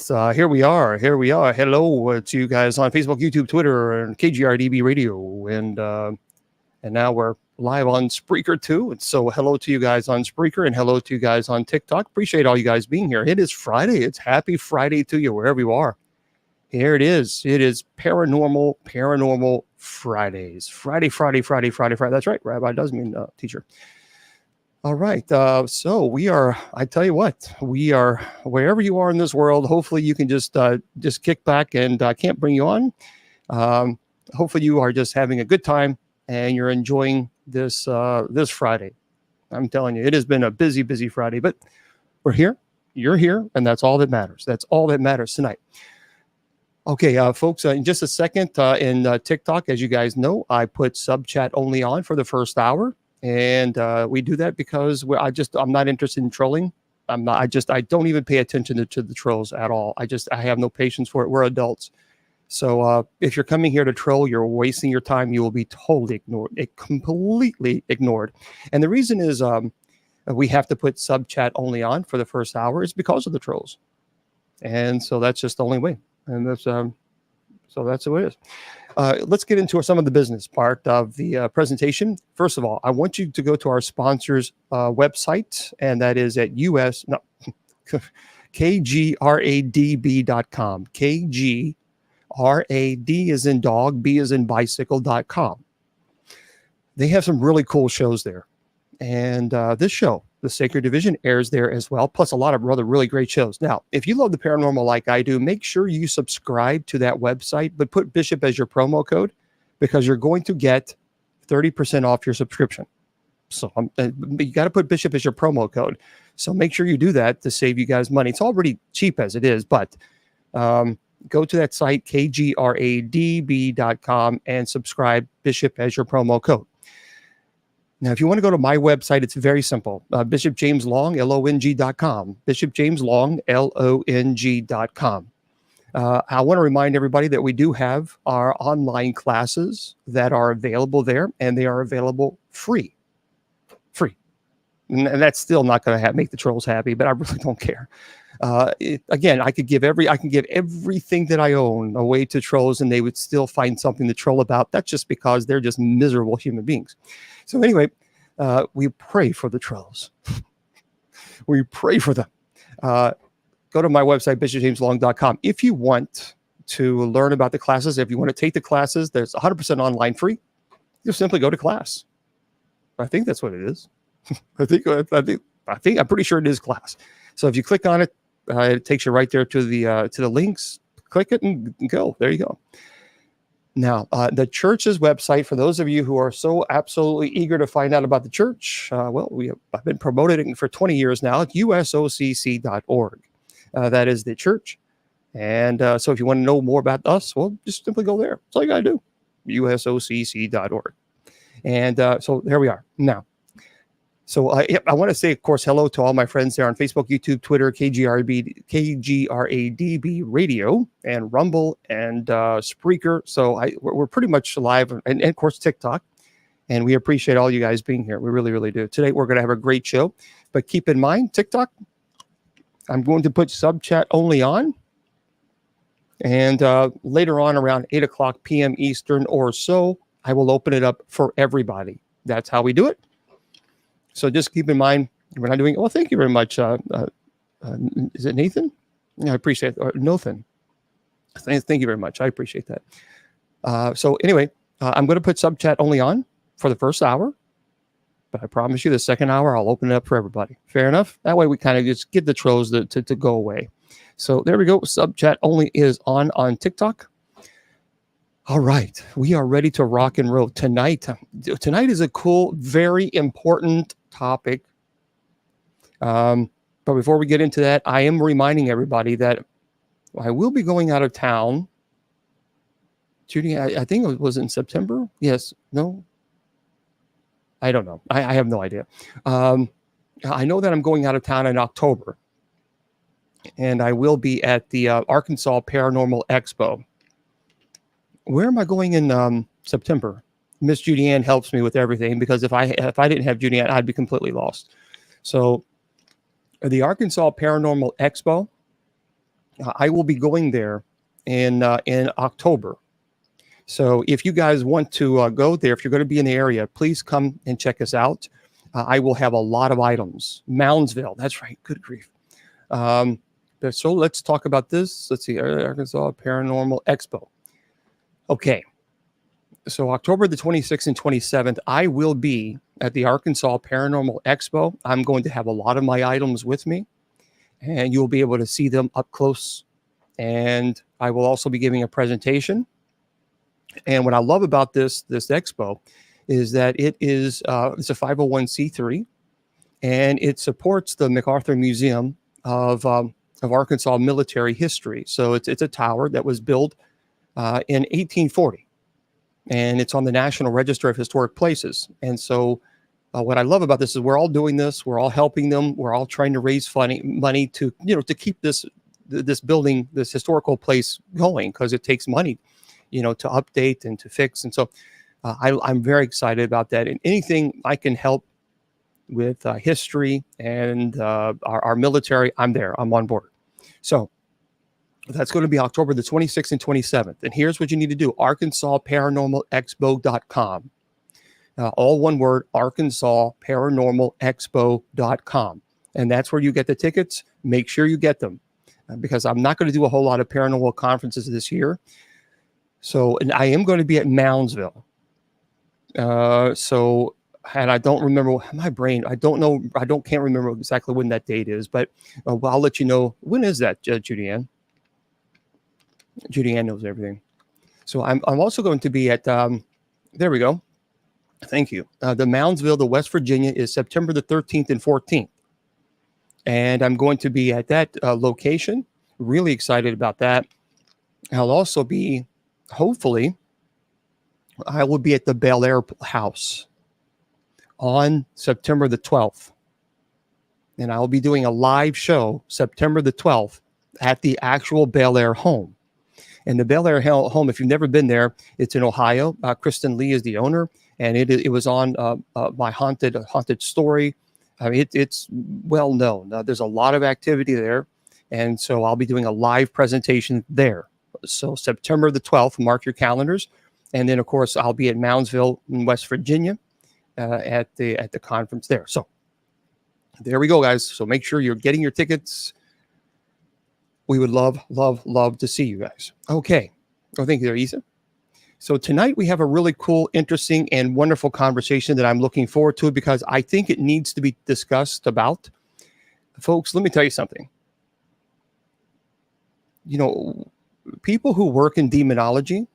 Here we are. Hello to you guys on Facebook, YouTube, Twitter, and KGRDB Radio, and now we're live on Spreaker too. And so, hello to you guys on Spreaker, and hello to you guys on TikTok. Appreciate all you guys being here. It is Friday. It's happy Friday to you wherever you are. Here it is. It is Paranormal Fridays. Friday. That's right. Rabbi does mean teacher. All right. So we are, I tell you what, we are wherever you are in this world. Hopefully you can just kick back, and I can't bring you on. Hopefully you are just having a good time and you're enjoying this Friday. I'm telling you, it has been a busy Friday, but we're here, you're here, and that's all that matters. That's all that matters tonight. Okay, folks, in just a second, in TikTok, as you guys know, I put sub chat only on for the first hour. And we do that because I'm not interested in trolling. I don't even pay attention to the trolls at all. I have no patience for it. We're adults. So if you're coming here to troll, you're wasting your time. You will be totally ignored, completely ignored. And the reason is we have to put sub chat only on for the first hour is because of the trolls. And so that's just the only way. And that's so that's what it is. Let's get into some of the business part of the presentation. First of all, I want you to go to our sponsors' website, and that is at kgradb.com. KGRAD is in dog, B is in bicycle.com. They have some really cool shows there. And this show, The Sacred Division, airs there as well, plus a lot of other really great shows. Now, if you love the paranormal like I do, make sure you subscribe to that website, but put Bishop as your promo code, because you're going to get 30% off your subscription. So you got to put Bishop as your promo code. So make sure you do that to save you guys money. It's already cheap as it is, but go to that site, kgradb.com, and subscribe Bishop as your promo code. Now, if you want to go to my website, it's very simple. Bishop James Long, LONG.com. Bishop James Long, LONG.com. I want to remind everybody that we do have our online classes that are available there, and they are available free. And that's still not going to make the trolls happy, but I really don't care. Again, I can give everything that I own away to trolls, and they would still find something to troll about. That's just because they're just miserable human beings. So anyway, we pray for the trolls. We pray for them. Go to my website, bishopjameslong.com. If you want to learn about the classes, if you want to take the classes, there's 100% online free. Just simply go to class. I think that's what it is. I'm pretty sure it is class. So if you click on it, it takes you right there to the links. Click it and go. There you go. Now, the church's website, for those of you who are so absolutely eager to find out about the church, I've been promoting it for 20 years now. It's usocc.org. That is the church. And so if you want to know more about us, well, just simply go there. That's all you got to do. usocc.org. And so there we are. Now, so I want to say, of course, hello to all my friends there on Facebook, YouTube, Twitter, KGRADB Radio, and Rumble, and Spreaker. So we're pretty much live, and of course, TikTok. And we appreciate all you guys being here. We really, really do. Today, we're going to have a great show. But keep in mind, TikTok, I'm going to put sub chat only on. And later on, around 8 o'clock p.m. Eastern or so, I will open it up for everybody. That's how we do it. So just keep in mind, we're not doing. Well, thank you very much. Is it Nathan? Yeah, I appreciate it. Nathan. Thank you very much. I appreciate that. So anyway, I'm going to put sub chat only on for the first hour, but I promise you, the second hour I'll open it up for everybody. Fair enough. That way we kind of just get the trolls to go away. So there we go. Sub chat only is on TikTok. All right, we are ready to rock and roll tonight. Tonight is a cool, very important topic. But before we get into that, I am reminding everybody that I will be going out of town. Judy, I think it was in September. Yes, no, I don't know. I have no idea. I know that I'm going out of town in October, and I will be at the Arkansas Paranormal Expo. Where am I going in September? Miss Judy Ann helps me with everything, because if I didn't have Judy Ann, I'd be completely lost. So the Arkansas Paranormal Expo I will be going there in October. So if you guys want to go there, if you're going to be in the area, please come and check us out. I will have a lot of items. Moundsville, that's right. Good grief. So let's talk about this. Let's see, Arkansas Paranormal Expo. Okay. So October the 26th and 27th, I will be at the Arkansas Paranormal Expo. I'm going to have a lot of my items with me, and you'll be able to see them up close. And I will also be giving a presentation. And what I love about this expo is that it's a 501c3, and it supports the MacArthur Museum of Arkansas military history. So it's a tower that was built in 1840, and it's on the National Register of Historic Places. And so what I love about this is we're all doing this. We're all helping them. We're all trying to raise money to keep this building, this historical place going, because it takes money, to update and to fix. And so I'm very excited about that. And anything I can help with history and our military, I'm there. I'm on board. So that's going to be October the 26th and 27th. And here's what you need to do: ArkansasParanormalExpo.com. All one word, ArkansasParanormalExpo.com. And that's where you get the tickets. Make sure you get them, because I'm not going to do a whole lot of paranormal conferences this year. So, and I am going to be at Moundsville. And I don't remember my brain. Can't remember exactly when that date is, but I'll let you know. When is that, Judy Ann? Judy Ann knows everything. So I'm also going to be at, there we go. Thank you. The Moundsville, the West Virginia, is September the 13th and 14th. And I'm going to be at that location. Really excited about that. I'll also be, hopefully, I will be at the Bel Air House on September the 12th. And I'll be doing a live show September the 12th at the actual Bel Air home. And the Bel Air home, if you've never been there, it's in Ohio. Kristen Lee is the owner, and it was on my haunted story. I mean, it's well known. There's a lot of activity there, and so I'll be doing a live presentation there. So September the 12th, mark your calendars. And then, of course, I'll be at Moundsville in West Virginia at the conference there. So there we go, guys. So make sure you're getting your tickets. We would love to see you guys. Okay. Oh, thank you there, Isa. So tonight we have a really cool, interesting, and wonderful conversation that I'm looking forward to, because I think it needs to be discussed about. Folks, let me tell you something. People who work in demonology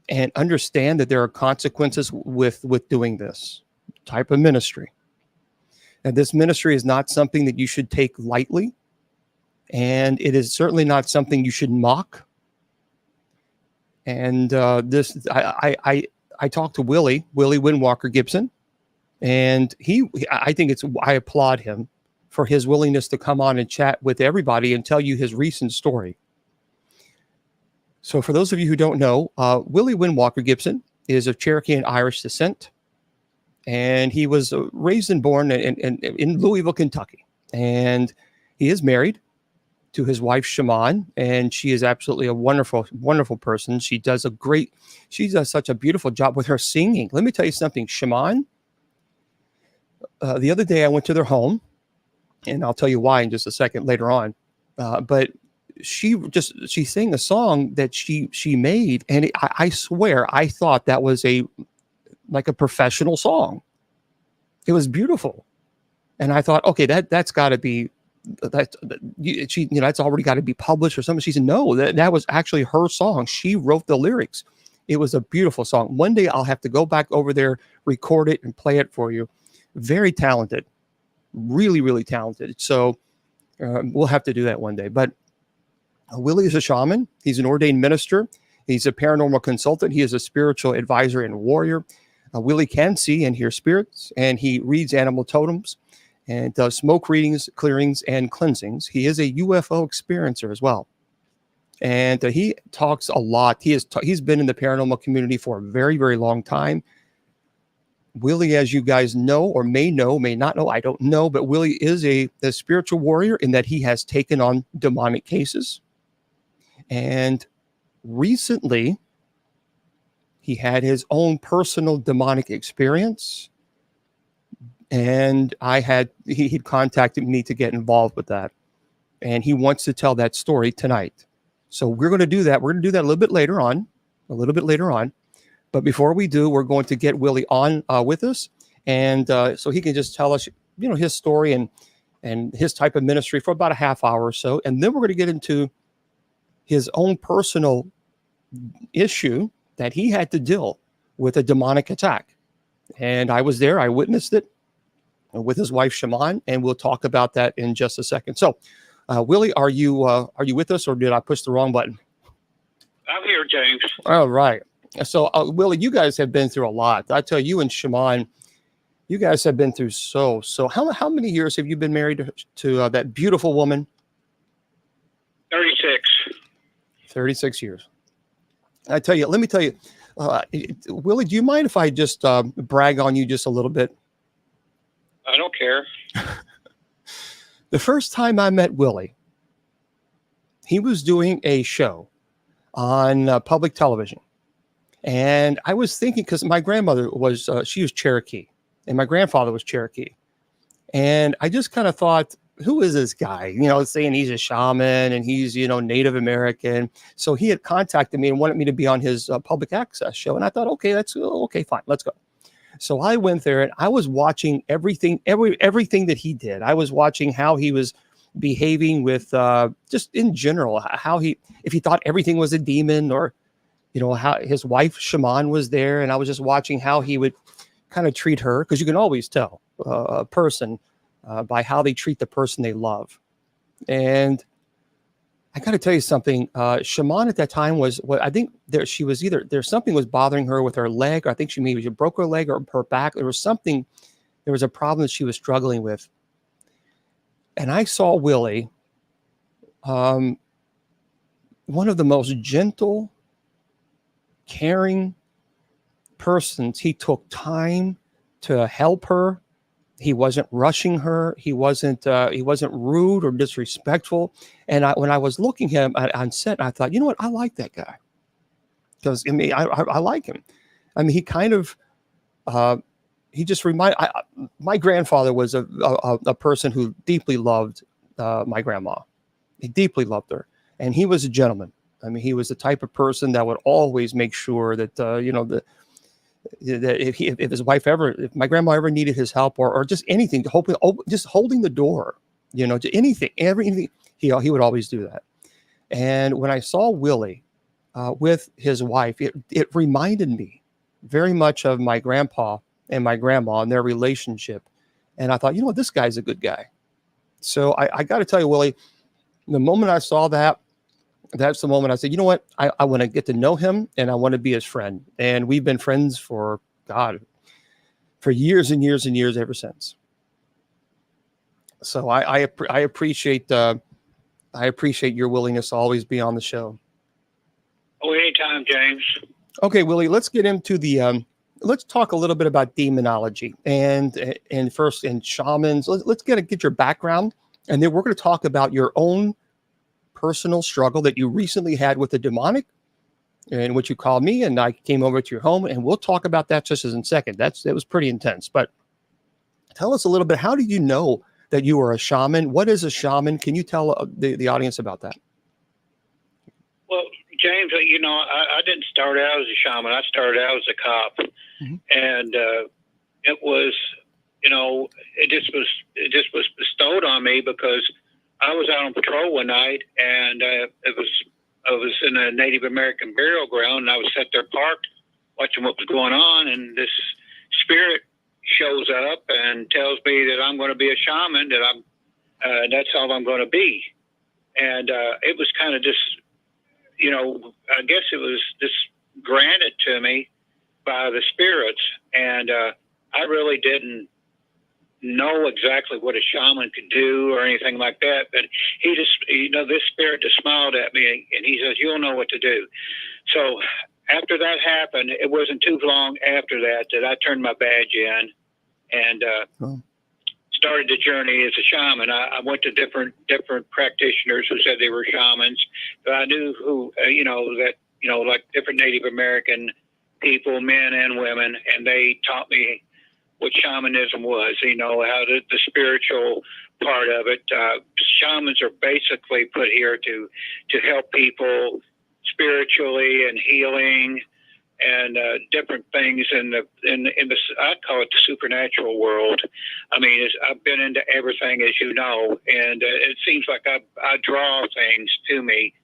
and understand that there are consequences with doing this type of ministry. And this ministry is not something that you should take lightly. And it is certainly not something you should mock. And I talked to Willie Windwalker Gibson, and I applaud him for his willingness to come on and chat with everybody and tell you his recent story. So for those of you who don't know, Willie Windwalker Gibson is of Cherokee and Irish descent, and he was raised and born in Louisville, Kentucky. And he is married to his wife, Shaman, and she is absolutely a wonderful, wonderful person. She does such a beautiful job with her singing. Let me tell you something, Shaman. The other day I went to their home, and I'll tell you why in just a second later on. But she sang a song that she made, and I swear I thought that was like a professional song. It was beautiful, and I thought, okay, that's got to be that's already got to be published or something. She said, no, that was actually her song. She wrote the lyrics. It was a beautiful song. One day I'll have to go back over there, record it, and play it for you. Very talented, really, really talented. So we'll have to do that one day. But Willie is a shaman. He's an ordained minister. He's a paranormal consultant. He is a spiritual advisor and warrior. Willie can see and hear spirits, and he reads animal totems and does smoke readings, clearings, and cleansings. He is a UFO experiencer as well. And he talks a lot. He's been in the paranormal community for a very, very long time. Willie, as you guys know or may not know, I don't know, but Willie is a spiritual warrior in that he has taken on demonic cases. And recently, he had his own personal demonic experience. And he'd contacted me to get involved with that. And he wants to tell that story tonight. So we're going to do that. We're going to do that a little bit later on. But before we do, we're going to get Willie on with us. And so he can just tell us, his story and his type of ministry for about a half hour or so. And then we're going to get into his own personal issue that he had to deal with a demonic attack. And I was there. I witnessed it with his wife, Shaman. And we'll talk about that in just a second. So, Willie, are you with us, or did I push the wrong button? I'm here, James. All right. So, Willie, you guys have been through a lot. I tell you and Shaman, you guys have been through so. How many years have you been married to that beautiful woman? 36. 36 years. Let me tell you, Willie, do you mind if I just brag on you just a little bit? I don't care. The first time I met Willie, he was doing a show on public television. And I was thinking, because my grandmother she was Cherokee, and my grandfather was Cherokee. And I just kind of thought, who is this guy? Saying he's a shaman and he's, Native American. So he had contacted me and wanted me to be on his public access show. And I thought, okay, okay, fine, let's go. So I went there and I was watching everything that he did. I was watching how he was behaving with just in general, if he thought everything was a demon, or how his wife Shaman was there, and I was just watching how he would kind of treat her, because you can always tell a person by how they treat the person they love. And I got to tell you something. Shaman at that time was I think she was something was bothering her with her leg, or I think she broke her leg or her back. There was a problem that she was struggling with. And I saw Willie, one of the most gentle, caring persons. He took time to help her. He wasn't rushing her. He wasn't rude or disrespectful. And when I was looking at him on set, I thought, you know what? I like that guy, because I like him. I mean, he kind of he just my grandfather was a person who deeply loved my grandma. He deeply loved her, and he was a gentleman. I mean, he was the type of person that would always make sure that that if my grandma ever needed his help, or just anything, just holding the door, to anything, everything, he would always do that. And when I saw Willie with his wife, it reminded me very much of my grandpa and my grandma and their relationship. And I thought, this guy's a good guy. So I got to tell you, Willie, the moment I saw that, that's the moment I said, you know what? I want to get to know him, and I want to be his friend. And we've been friends for years and years and years ever since. So I appreciate your willingness to always be on the show. Oh, anytime, James. Okay, Willie, let's get into let's talk a little bit about demonology and first in shamans. Let's get your background, and then we're going to talk about your own personal struggle that you recently had with the demonic, and what you called me, and I came over to your home, and we'll talk about that just in a second. That was pretty intense. But tell us a little bit. How did you know that you were a shaman? What is a shaman? Can you tell the audience about that? Well, James, I didn't start out as a shaman. I started out as a cop, mm-hmm. And it was, it just was bestowed on me because I was out on patrol one night, and I was in a Native American burial ground, and I was sat there parked watching what was going on, and this spirit shows up and tells me that I'm going to be a shaman, that that's all I'm going to be. And it was kind of just, I guess it was just granted to me by the spirits, and I really didn't know exactly what a shaman could do or anything like that, but he just, this spirit just smiled at me, and he says, you'll know what to do. So after that happened, it wasn't too long after that I turned my badge in and started the journey as a shaman. I went to different practitioners who said they were shamans, but I knew who, like different Native American people, men and women, and they taught me what shamanism was, how the spiritual part of it. Shamans are basically put here to help people spiritually and healing and different things in the I call it the supernatural world. I mean, I've been into everything, as you know, and it seems like I draw things to me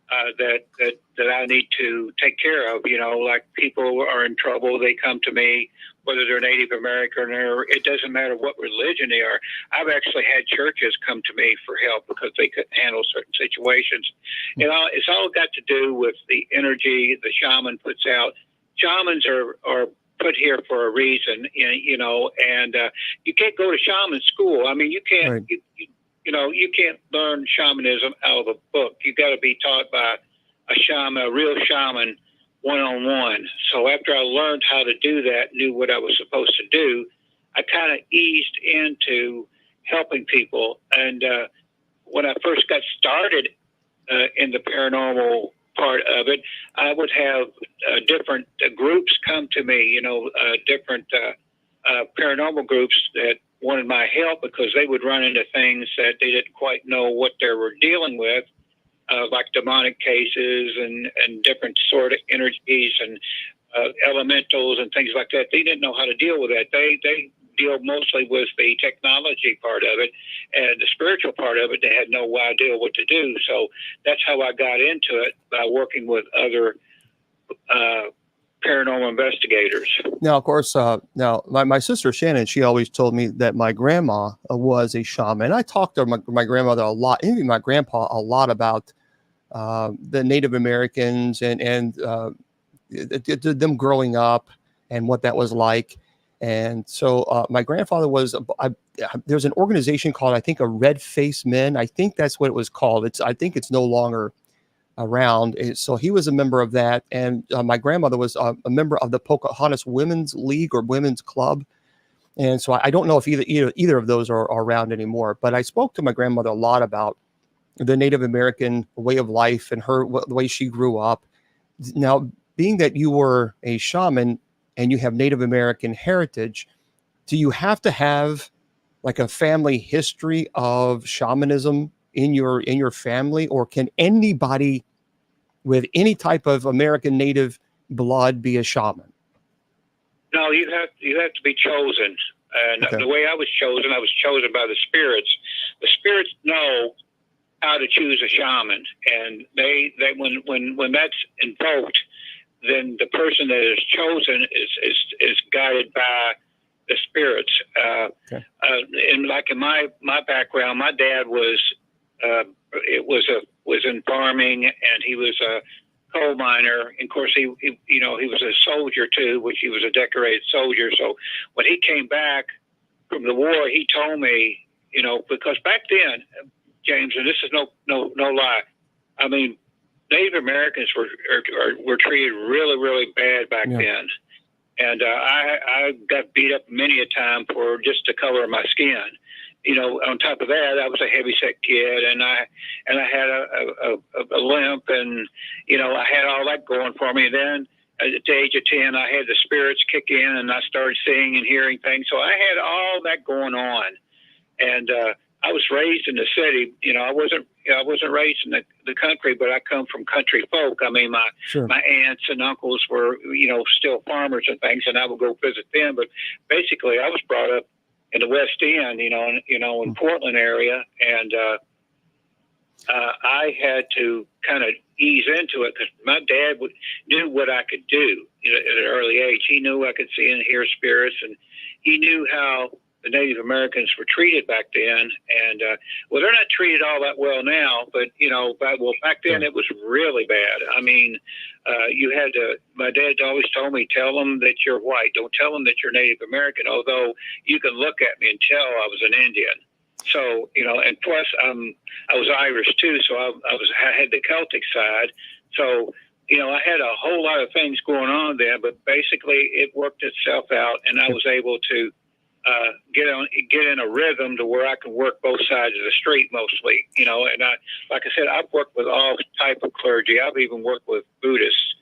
that I need to take care of. Like people are in trouble, they come to me, whether they're Native American or it doesn't matter what religion they are. I've actually had churches come to me for help because they couldn't handle certain situations. It's all got to do with the energy the shaman puts out. Shamans are put here for a reason, and you can't go to shaman school. I mean, you can't, right. You can't learn shamanism out of a book. You got to be taught by a shaman, a real shaman, one-on-one. So after I learned how to do that, knew what I was supposed to do, I kind of eased into helping people. And when I first got started in the paranormal part of it, I would have different groups come to me, different paranormal groups that wanted my help because they would run into things that they didn't quite know what they were dealing with, like demonic cases and different sort of energies and elementals and things like that. They didn't know how to deal with that. They deal mostly with the technology part of it, and the spiritual part of it, they had no idea what to do. So that's how I got into it, by working with other paranormal investigators. Now, of course, my sister Shannon, she always told me that my grandma was a shaman. I talked to my grandmother a lot, even my grandpa, a lot about the Native Americans and them growing up and what that was like. And so my grandfather was, there's an organization called, I think, a Red Face Men. I think that's what it was called. I think it's no longer around. So he was a member of that. And my grandmother was a member of the Pocahontas Women's League or Women's Club. And so I don't know if either of those are around anymore. But I spoke to my grandmother a lot about the Native American way of life and the way she grew up. Now, being that you were a shaman and you have Native American heritage, do you have to have like a family history of shamanism in your family, or can anybody with any type of American Native blood be a shaman? No, you have to be chosen. And okay. The way I was chosen by the spirits. The spirits know how to choose a shaman, and they when that's invoked, then the person that is chosen is guided by the spirits. Okay. And like in my background, my dad was in farming, and he was a coal miner. And of course, he was a soldier too, which he was a decorated soldier. So when he came back from the war, he told me, because back then, James, and this is no lie, I mean, Native Americans were treated really, really bad back then. And I got beat up many a time for just the color of my skin. On top of that, I was a heavyset kid, and I had a limp, and I had all that going for me. And then at the age of 10, I had the spirits kick in, and I started seeing and hearing things. So I had all that going on, and I was raised in the city. I wasn't raised in the country, but I come from country folk. I mean, my aunts and uncles were, still farmers and things, and I would go visit them. But basically, I was brought up in the West End, in Portland area, and I had to kind of ease into it because my dad knew what I could do at an early age. He knew I could see and hear spirits, and he knew how the Native Americans were treated back then. And they're not treated all that well now, but back then it was really bad. I mean, my dad always told me, tell them that you're white, don't tell them that you're Native American, although you can look at me and tell I was an Indian. So, and plus I was Irish too, so I had the Celtic side. So, I had a whole lot of things going on there, but basically it worked itself out, and I was able to get in a rhythm to where I can work both sides of the street mostly. And like I said, I've worked with all type of clergy. I've even worked with Buddhists.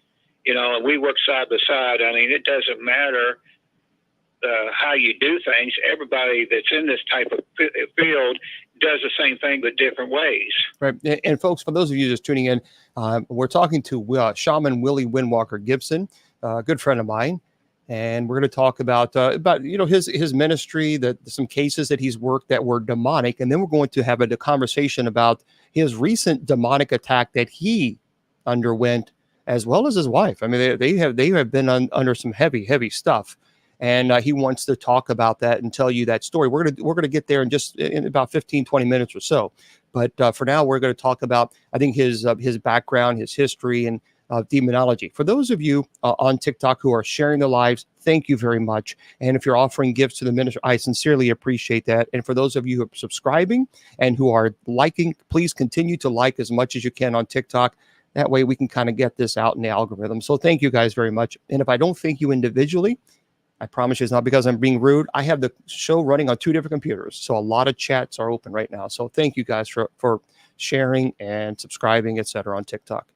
And we work side by side. I mean, it doesn't matter how you do things. Everybody that's in this type of field does the same thing, but different ways. Right. And folks, for those of you just tuning in, we're talking to Shaman Willie Windwalker Gibson, a good friend of mine. And we're going to talk about his ministry, some cases that he's worked that were demonic. And then we're going to have a conversation about his recent demonic attack that he underwent, as well as his wife. I mean, they have been under some heavy stuff. And he wants to talk about that and tell you that story. We're gonna get there in about 15, 20 minutes or so. But for now, we're going to talk about, I think, his background, his history, and demonology. For those of you on TikTok who are sharing their lives, thank you very much. And if you're offering gifts to the ministry, I sincerely appreciate that. And for those of you who are subscribing and who are liking, please continue to like as much as you can on TikTok. That way we can kind of get this out in the algorithm. So thank you guys very much. And if I don't thank you individually, I promise you it's not because I'm being rude. I have the show running on 2 different computers, so a lot of chats are open right now. So thank you guys for sharing and subscribing, etc. on TikTok.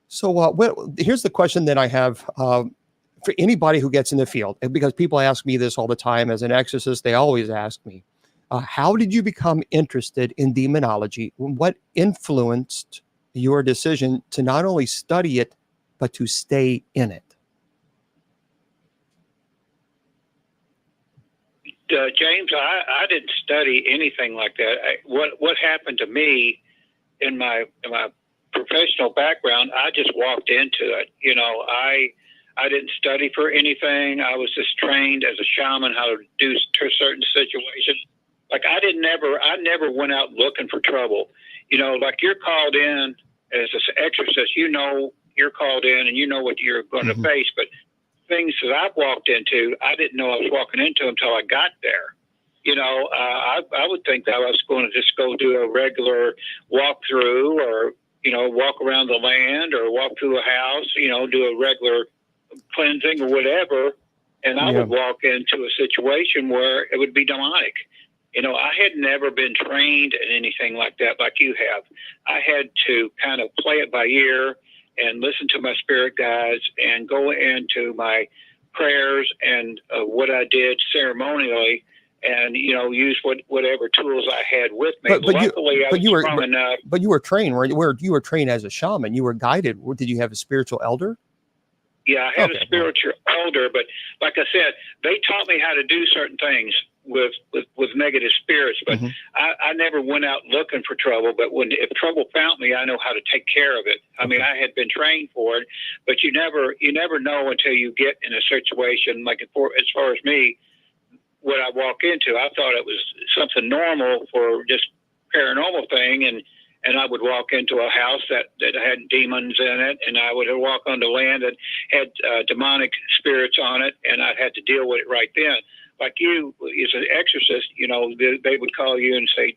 So here's the question that I have for anybody who gets in the field, because people ask me this all the time. As an exorcist, they always ask me, how did you become interested in demonology? What influenced your decision to not only study it, but to stay in it? James, I didn't study anything like that. What happened to me in my professional background, I just walked into it. I didn't study for anything. I was just trained as a shaman how to do certain situations. Like I never went out looking for trouble. Like you're called in as an exorcist. You're called in and you know what you're going to face, but things that I've walked into, I didn't know I was walking into until I got there. I would think that I was going to just go do a regular walkthrough or, walk around the land or walk through a house, do a regular cleansing or whatever. And I would walk into a situation where it would be demonic. I had never been trained in anything like that, like you have. I had to kind of play it by ear and listen to my spirit guides and go into my prayers and what I did ceremonially and, use whatever tools I had with me. Luckily, I was strong enough. But you were trained, right? You were trained as a shaman. You were guided. Did you have a spiritual elder? Yeah, I had a spiritual elder, but like I said, they taught me how to do certain things with negative spirits, but I never went out looking for trouble. But if trouble found me, I know how to take care of it. I mean, I had been trained for it, but you never know until you get in a situation. Like as far as me, what I walk into, I thought it was something normal for just paranormal thing, and I would walk into a house that had demons in it, and I would walk onto land that had demonic spirits on it, and I had to deal with it right then. Like you, as an exorcist, they would call you and say,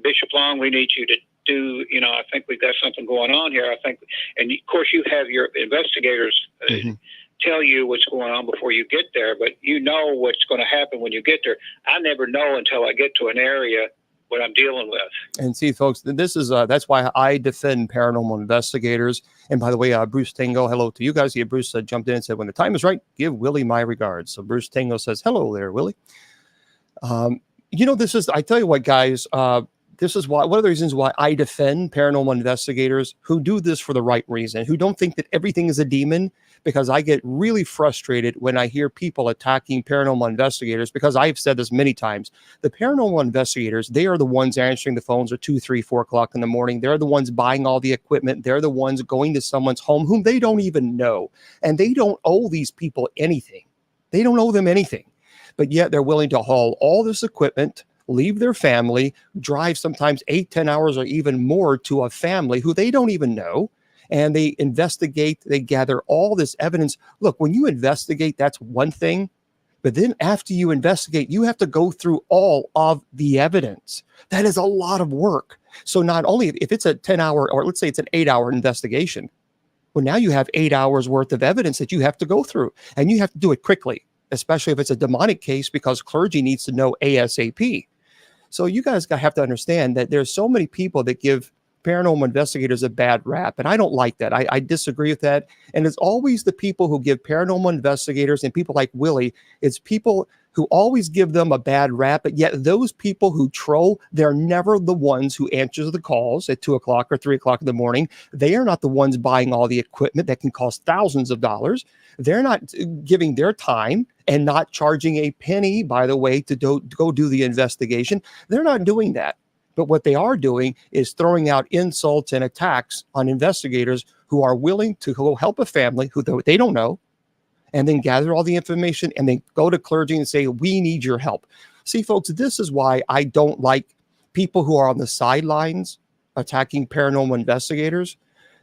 Bishop Long, we need you to do, I think we've got something going on here. I think, and of course you have your investigators tell you what's going on before you get there, but what's going to happen when you get there. I never know until I get to an area what I'm dealing with. And see, folks, this is that's why I defend paranormal investigators. And by the way, Bruce Tango, hello to you guys. Yeah, Bruce jumped in and said, when the time is right, give Willie my regards. So Bruce Tango says, hello there, Willie. I tell you what, guys, this is one of the reasons why I defend paranormal investigators who do this for the right reason, who don't think that everything is a demon, because I get really frustrated when I hear people attacking paranormal investigators, because I've said this many times. The paranormal investigators, they are the ones answering the phones at 2, 3, 4 o'clock in the morning. They're the ones buying all the equipment. They're the ones going to someone's home whom they don't even know. And they don't owe these people anything. They don't owe them anything. But yet they're willing to haul all this equipment, leave their family, drive sometimes 8, 10 hours or even more to a family who they don't even know. And they investigate, they gather all this evidence. Look, when you investigate, that's one thing. But then after you investigate, you have to go through all of the evidence. That is a lot of work. So not only if it's a 10-hour, or let's say it's an 8-hour investigation, Well, now you have 8 hours worth of evidence that you have to go through, and you have to do it quickly, especially if it's a demonic case, because clergy needs to know ASAP. So you guys have to understand that there's so many people that give paranormal investigators a bad rap, and I don't like that. I disagree with that. And it's always the people who give paranormal investigators and people like Willie, it's people who always give them a bad rap, but yet those people who troll, they're never the ones who answer the calls at 2 o'clock or 3 o'clock in the morning. They are not the ones buying all the equipment that can cost thousands of dollars. They're not giving their time and not charging a penny, by the way, to go do the investigation. They're not doing that. But what they are doing is throwing out insults and attacks on investigators who are willing to go help a family who they don't know, and then gather all the information and then go to clergy and say, we need your help. See, folks, this is why I don't like people who are on the sidelines attacking paranormal investigators.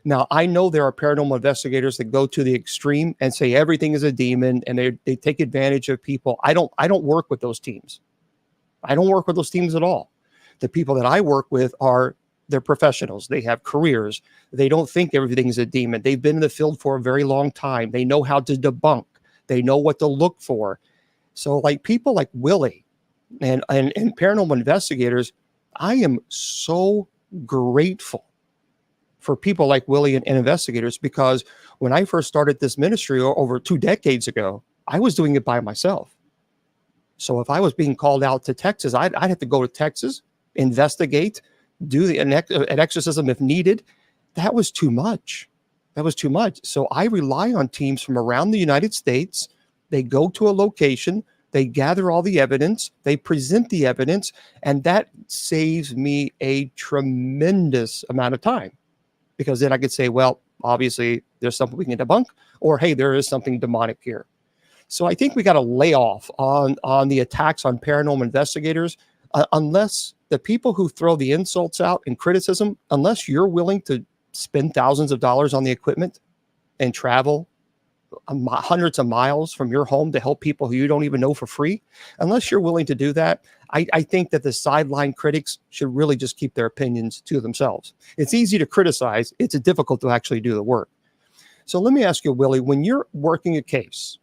Now, I know there are paranormal investigators that go to the extreme and say everything is a demon and they take advantage of people. I don't work with those teams. I don't work with those teams at all. The people that I work with they're professionals. They have careers. They don't think everything is a demon. They've been in the field for a very long time. They know how to debunk. They know what to look for. So like people like Willie and paranormal investigators, I am so grateful for people like Willie and investigators, because when I first started this ministry over 2 decades ago, I was doing it by myself. So if I was being called out to Texas, I'd have to go to Texas, investigate, do an exorcism if needed. That was too much. So I rely on teams from around the United States. They go to a location, they gather all the evidence, they present the evidence, and that saves me a tremendous amount of time, because then I could say, well, obviously there's something we can debunk, or hey, there is something demonic here. So I think we got to lay off on the attacks on paranormal investigators, unless the people who throw the insults out and criticism, unless you're willing to spend thousands of dollars on the equipment and travel hundreds of miles from your home to help people who you don't even know for free, unless you're willing to do that, I think that the sideline critics should really just keep their opinions to themselves. It's easy to criticize. It's difficult to actually do the work. So let me ask you, Willie, when you're working a case,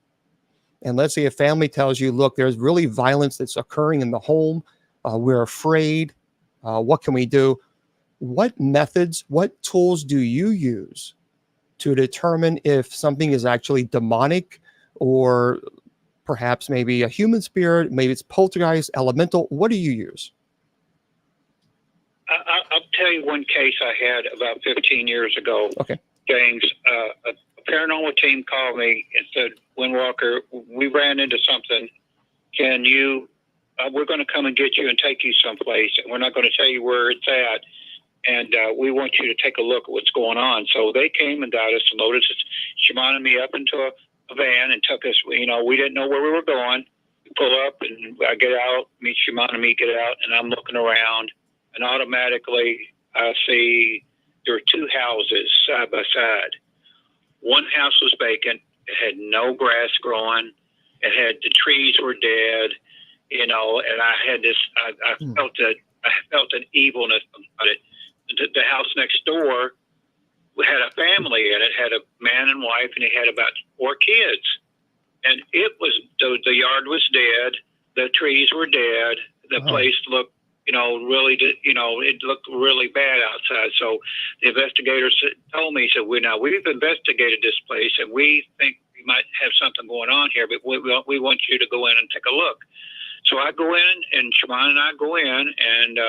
and let's say a family tells you, look, there's really violence that's occurring in the home, we're afraid, what can we do? What methods, what tools do you use to determine if something is actually demonic, or perhaps maybe a human spirit, maybe it's poltergeist, elemental? What do you use? I'll tell you one case I had about 15 years ago. Okay. James, a paranormal team called me and said, Windwalker, we ran into something. Can you, we're going to come and get you and take you someplace, and we're not going to tell you where it's at. And we want you to take a look at what's going on. So they came and got us and loaded Shaman and me up into a van and took us. We didn't know where we were going. We pull up and I get out, meet Shaman and me get out, and I'm looking around, and automatically I see there were 2 houses side by side. One house was vacant. It had no grass growing. The trees were dead, and I had this, I felt an evilness about it. The house next door had a family in it, had a man and wife, and he had about 4 kids. And it was, the yard was dead. The trees were dead. The place looked, really, it looked really bad outside. So the investigators told me, said, we've investigated this place and we think we might have something going on here, but we want you to go in and take a look. So I go in, and Shaman and I go in, and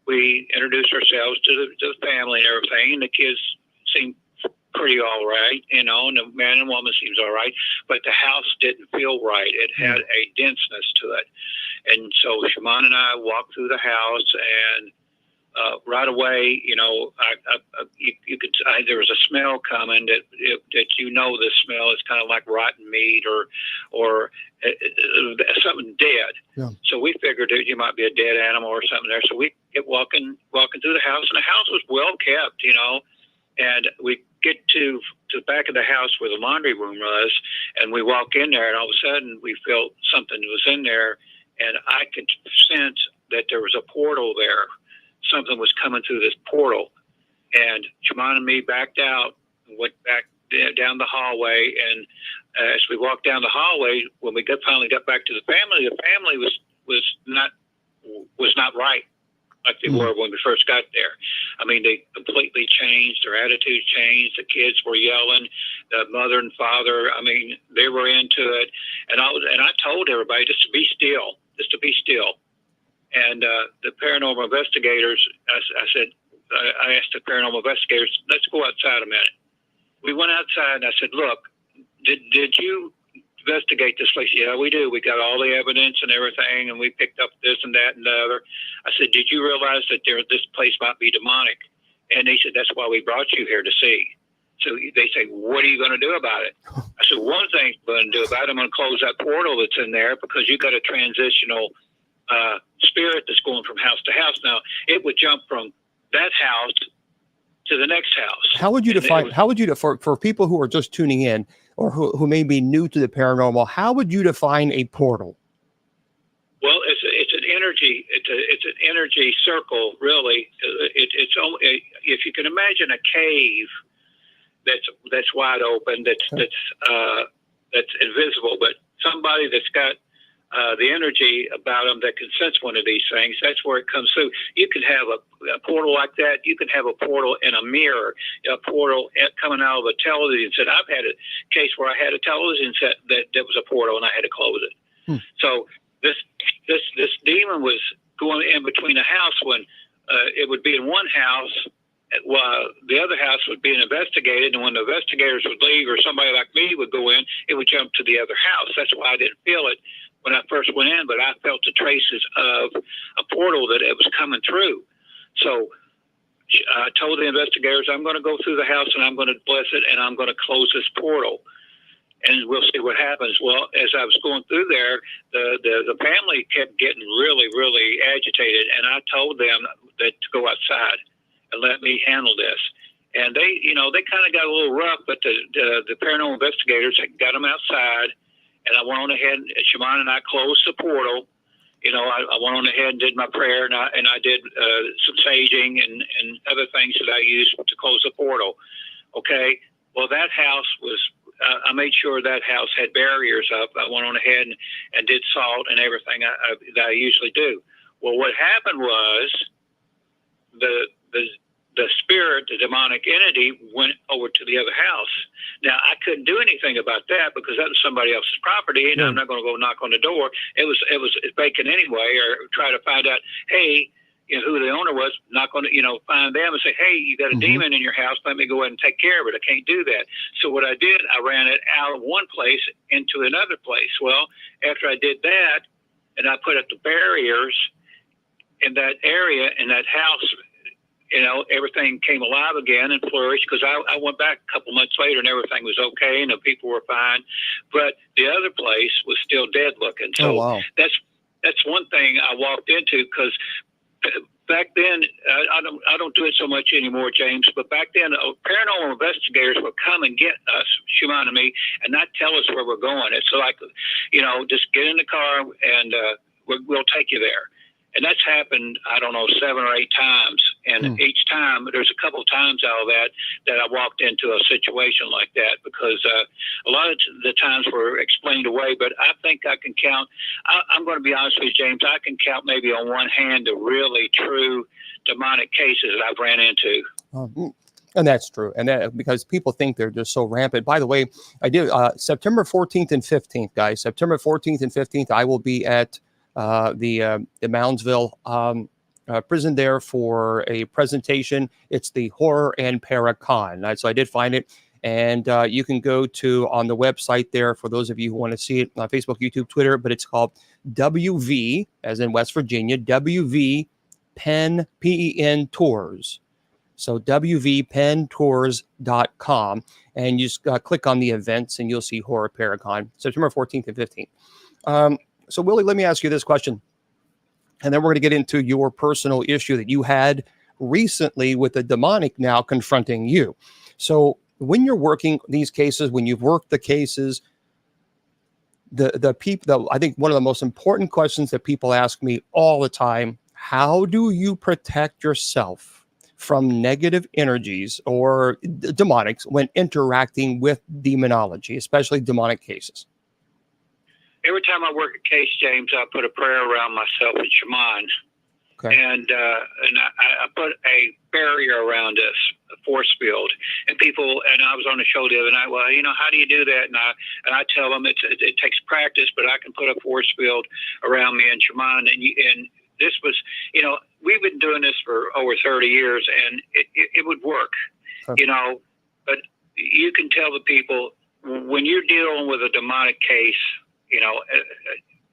we introduce ourselves to the family and everything, and the kids seem pretty all right, and the man and woman seems all right, but the house didn't feel right. It had a denseness to it. And so Shaman and I walked through the house, and right away, you could. There was a smell coming that the smell is kind of like rotten meat or something dead. Yeah. So we figured that you might be a dead animal or something there. So we get walking through the house, and the house was well kept, and we get to the back of the house where the laundry room was, and we walk in there, and all of a sudden we felt something was in there, and I could sense that there was a portal there. Something was coming through this portal, and Shaman and me backed out and went back down the hallway, and as we walked down the hallway, when we finally got back to the family was not right like they were when we first got there. I mean, they completely changed. Their attitude changed. The kids were yelling. The mother and father, I mean, they were into it. And I told everybody just to be still. And the paranormal investigators, I asked the paranormal investigators, let's go outside a minute. We went outside, and I said, look, did you investigate this place? Yeah, we do. We got all the evidence and everything, and we picked up this and that and the other. I said, did you realize that this place might be demonic? And they said, that's why we brought you here to see. So they say, what are you going to do about it? I said, one thing I'm going to do about it, I'm going to close that portal that's in there, because you got a transitional spirit that's going from house to house. Now, it would jump from that house to the next house. How would you define, for people who are just tuning in, or who may be new to the paranormal, how would you define a portal? Well, it's an energy. It's an energy circle, really. It's only, if you can imagine a cave that's wide open, that's invisible, but somebody that's got the energy about them that can sense one of these things, that's where it comes through. You can have a portal like that. You can have a portal in a mirror, a portal coming out of a television set. I've had a case where I had a television set that was a portal, and I had to close it. So this demon was going in between a house when it would be in one house, while the other house was being investigated, and when the investigators would leave or somebody like me would go in, it would jump to the other house. That's why I didn't feel it when I first went in, but I felt the traces of a portal that it was coming through. So I told the investigators, I'm going to go through the house and I'm going to bless it, and I'm going to close this portal, and we'll see what happens. Well, as I was going through there, the family kept getting really, really agitated, and I told them that to go outside and let me handle this. And they kind of got a little rough, but the paranormal investigators got them outside, and I went on ahead, Shaman and I closed the portal. I went on ahead and did my prayer, and I did some saging and other things that I used to close the portal. Okay. Well, that house was, I made sure that house had barriers up. I went on ahead and did salt and everything that I usually do. Well, what happened was the spirit, the demonic entity, went over to the other house. Now, I couldn't do anything about that because that was somebody else's property, and I'm not going to go knock on the door. It was vacant anyway, or try to find out, hey, who the owner was. Not going to, find them and say, hey, you got a demon in your house. Let me go ahead and take care of it. I can't do that. So what I did, I ran it out of one place into another place. Well, after I did that, and I put up the barriers in that area, in that house, everything came alive again and flourished, because I went back a couple months later and everything was okay and the people were fine, but the other place was still dead looking. So that's one thing I walked into, because back then, I don't do it so much anymore, James, but back then paranormal investigators would come and get us, Shaman and me, and not tell us where we're going. It's like, just get in the car and we'll take you there. And that's happened, 7 or 8 times. And each time, there's a couple of times out of that I walked into a situation like that, because a lot of the times were explained away. But I think I can count, I'm going to be honest with you, James, I can count maybe on one hand the really true demonic cases that I've ran into. And that's true. And that, because people think they're just so rampant. By the way, I did September 14th and 15th, guys. September 14th and 15th, I will be at the Moundsville prison there for a presentation. It's the Horror and Paracon. So I did find it, and you can go to on the website there for those of you who want to see it on Facebook, YouTube, Twitter. But it's called WV, as in West Virginia, WV Pen PEN Tours. So WVPenTours.com, and you just click on the events, and you'll see Horror Paracon, September 14th and 15th. So, Willie, let me ask you this question, and then we're going to get into your personal issue that you had recently with the demonic now confronting you. So when you're working these cases, when you've worked the cases, the people, I think one of the most important questions that people ask me all the time, how do you protect yourself from negative energies or demonics when interacting with demonology, especially demonic cases? Every time I work a case, James, I put a prayer around myself and Shaman. Okay. And I put a barrier around us, a force field. And I was on the show the other night. Well, how do you do that? And I tell them it takes practice, but I can put a force field around me and Shaman. And this was, we've been doing this for over 30 years, and it would work, Okay. But you can tell the people when you're dealing with a demonic case,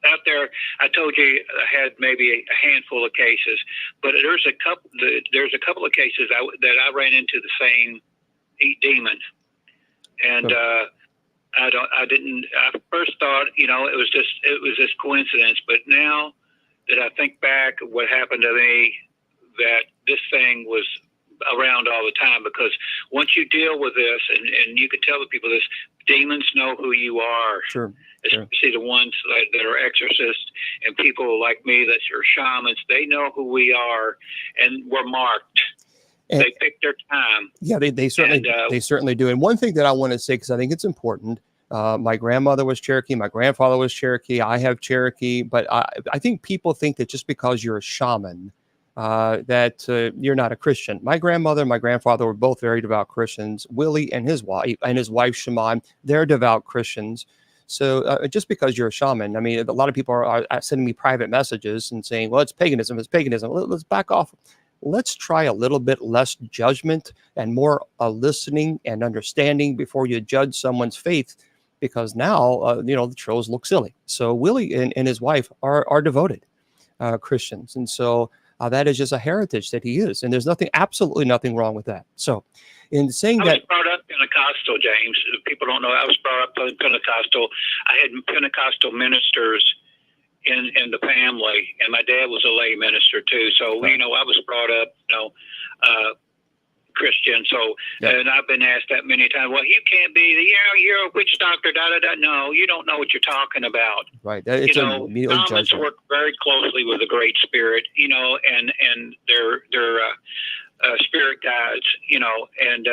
out there, I told you I had maybe a handful of cases, but there's a couple of cases that I ran into the same demon, and I first thought it was just coincidence, but now that I think back what happened to me, that this thing was around all the time, because once you deal with this, and you can tell the people this, demons know who you are. Sure. Especially the ones that are exorcists and people like me that are shamans, they know who we are, and we're marked. And they pick their time. Yeah, they certainly do. And one thing that I want to say, because I think it's important, my grandmother was Cherokee, my grandfather was Cherokee, I have Cherokee, but I think people think that just because you're a shaman, that you're not a Christian. My grandmother and my grandfather were both very devout Christians. Willie and his wife Shaman, they're devout Christians. So just because you're a shaman, I mean, a lot of people are sending me private messages and saying, well, it's paganism. Let's back off. Let's try a little bit less judgment and more listening and understanding before you judge someone's faith, because now, the trolls look silly. So Willie and his wife are devoted Christians. And so that is just a heritage that he is. And there's absolutely nothing wrong with that. So in saying that, I was brought up Pentecostal, James. People don't know I was brought up Pentecostal. I had Pentecostal ministers in the family, and my dad was a lay minister too. So I was brought up, Christian. So, and I've been asked that many times. Well, you can't be, you're a witch doctor. No, you don't know what you're talking about. Right. It's shamans work very closely with the Great Spirit, and their spirit guides, and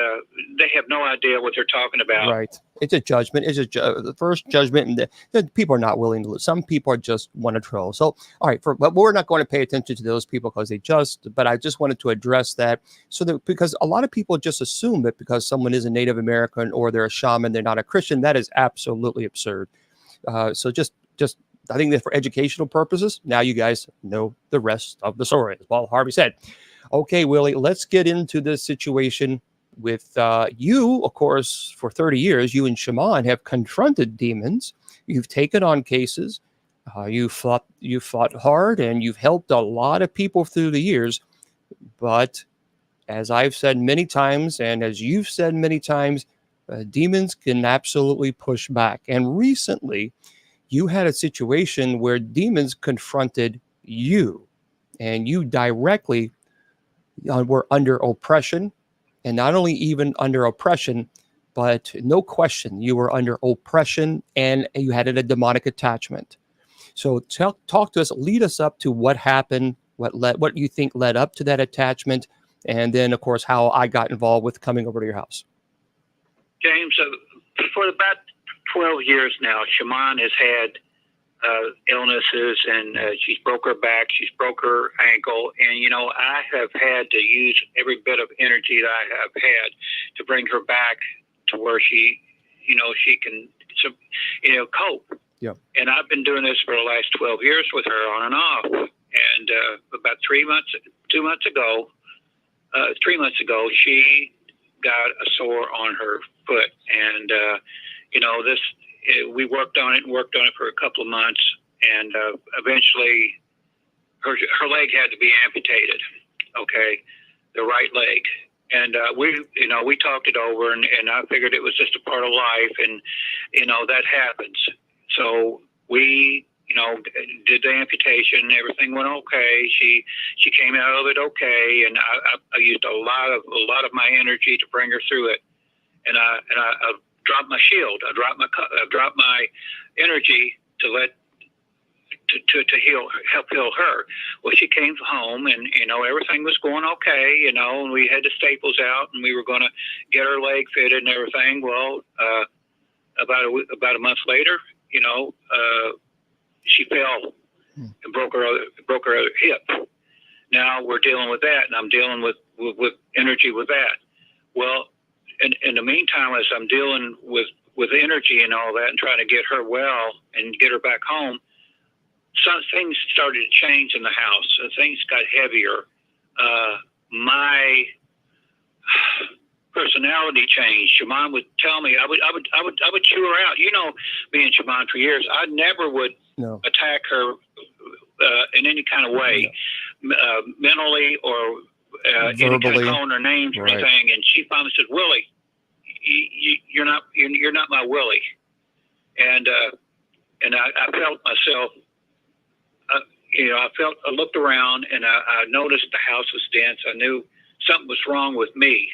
they have no idea what they're talking about. Right. It's a judgment. It's the first judgment, and the people are not willing to lose. Some people just want to troll. So, all right, but we're not going to pay attention to those people because but I just wanted to address that, because a lot of people just assume that because someone is a Native American or they're a shaman, they're not a Christian. That is absolutely absurd. So just I think that for educational purposes, now you guys know the rest of the story, as Paul Harvey said. Okay, Willie, let's get into this situation with you. Of course, for 30 years, you and Shaman have confronted demons. You've taken on cases. You fought hard, and you've helped a lot of people through the years. But as I've said many times, and as you've said many times, demons can absolutely push back. And recently, you had a situation where demons confronted you, and you directly were under oppression. And not only even under oppression, but no question, you were under oppression and you had a demonic attachment. So talk to us, lead us up to what happened, what you think led up to that attachment, and then, of course, how I got involved with coming over to your house. James, for about 12 years now, Shaman has had illnesses, and she's broke her back, she's broke her ankle, and I have had to use every bit of energy that I have had to bring her back to where she can cope. Yeah. And I've been doing this for the last 12 years with her on and off. And about 3 months ago, she got a sore on her foot, and we worked on it for a couple of months, and eventually her leg had to be amputated. Okay, the right leg. And we talked it over, and I figured it was just a part of life, and that happens. So we did the amputation. Everything went okay. She came out of it okay, and I used a lot of my energy to bring her through it, and I dropped my shield. I dropped my energy to let to help heal her. Well, she came home, and everything was going okay, and we had the staples out, and we were going to get her leg fitted and everything. Well, about a month later, she fell and broke her other hip. Now we're dealing with that, and I'm dealing with energy with that. Well, in the meantime, as I'm dealing with energy and all that, and trying to get her well and get her back home, some things started to change in the house. Things got heavier. My personality changed. Shaman would tell me I would chew her out. Me and Shaman for years, I never would attack her in any kind of way, mentally or any kind of calling her names or anything. And she finally said, "Willie, you're not my Willie." And I felt myself. I looked around, and I noticed the house was dense. I knew something was wrong with me.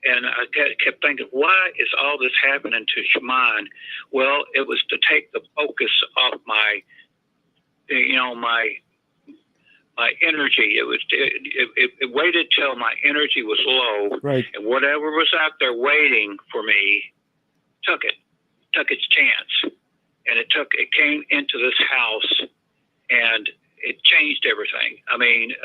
And I kept thinking, why is all this happening to Shaman? Well, it was to take the focus off my energy. It waited till my energy was low, and whatever was out there waiting for me took its chance, and it came into this house, and it changed everything. I mean,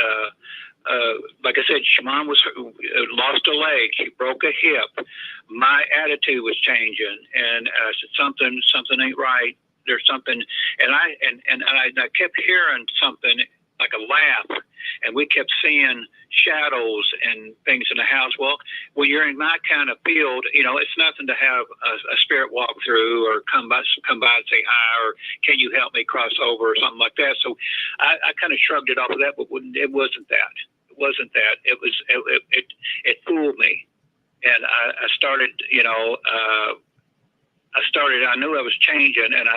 like I said, Shaman lost a leg. She broke a hip. My attitude was changing, and I said, something ain't right. There's something, and I kept hearing something like a laugh, and we kept seeing shadows and things in the house. Well, when you're in my kind of field, it's nothing to have a spirit walk through or come by and say hi, or can you help me cross over or something like that. So I kind of shrugged it off of that, but it wasn't that. It wasn't that. It fooled me, and I started, I knew I was changing, and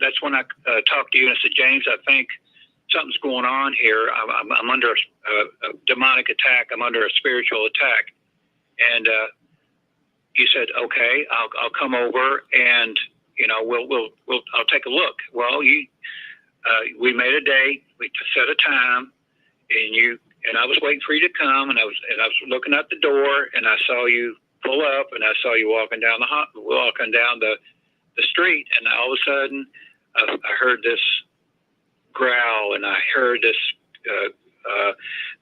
that's when I talked to you and I said, James, I think something's going on here. I'm under a demonic attack. I'm under a spiritual attack. And you said, okay, I'll come over, and I'll take a look. Well, we made a date. We set a time, and I was waiting for you to come, and I was looking at the door, and I saw you pull up, and I saw you walking down the street, and all of a sudden I heard this growl, and I heard this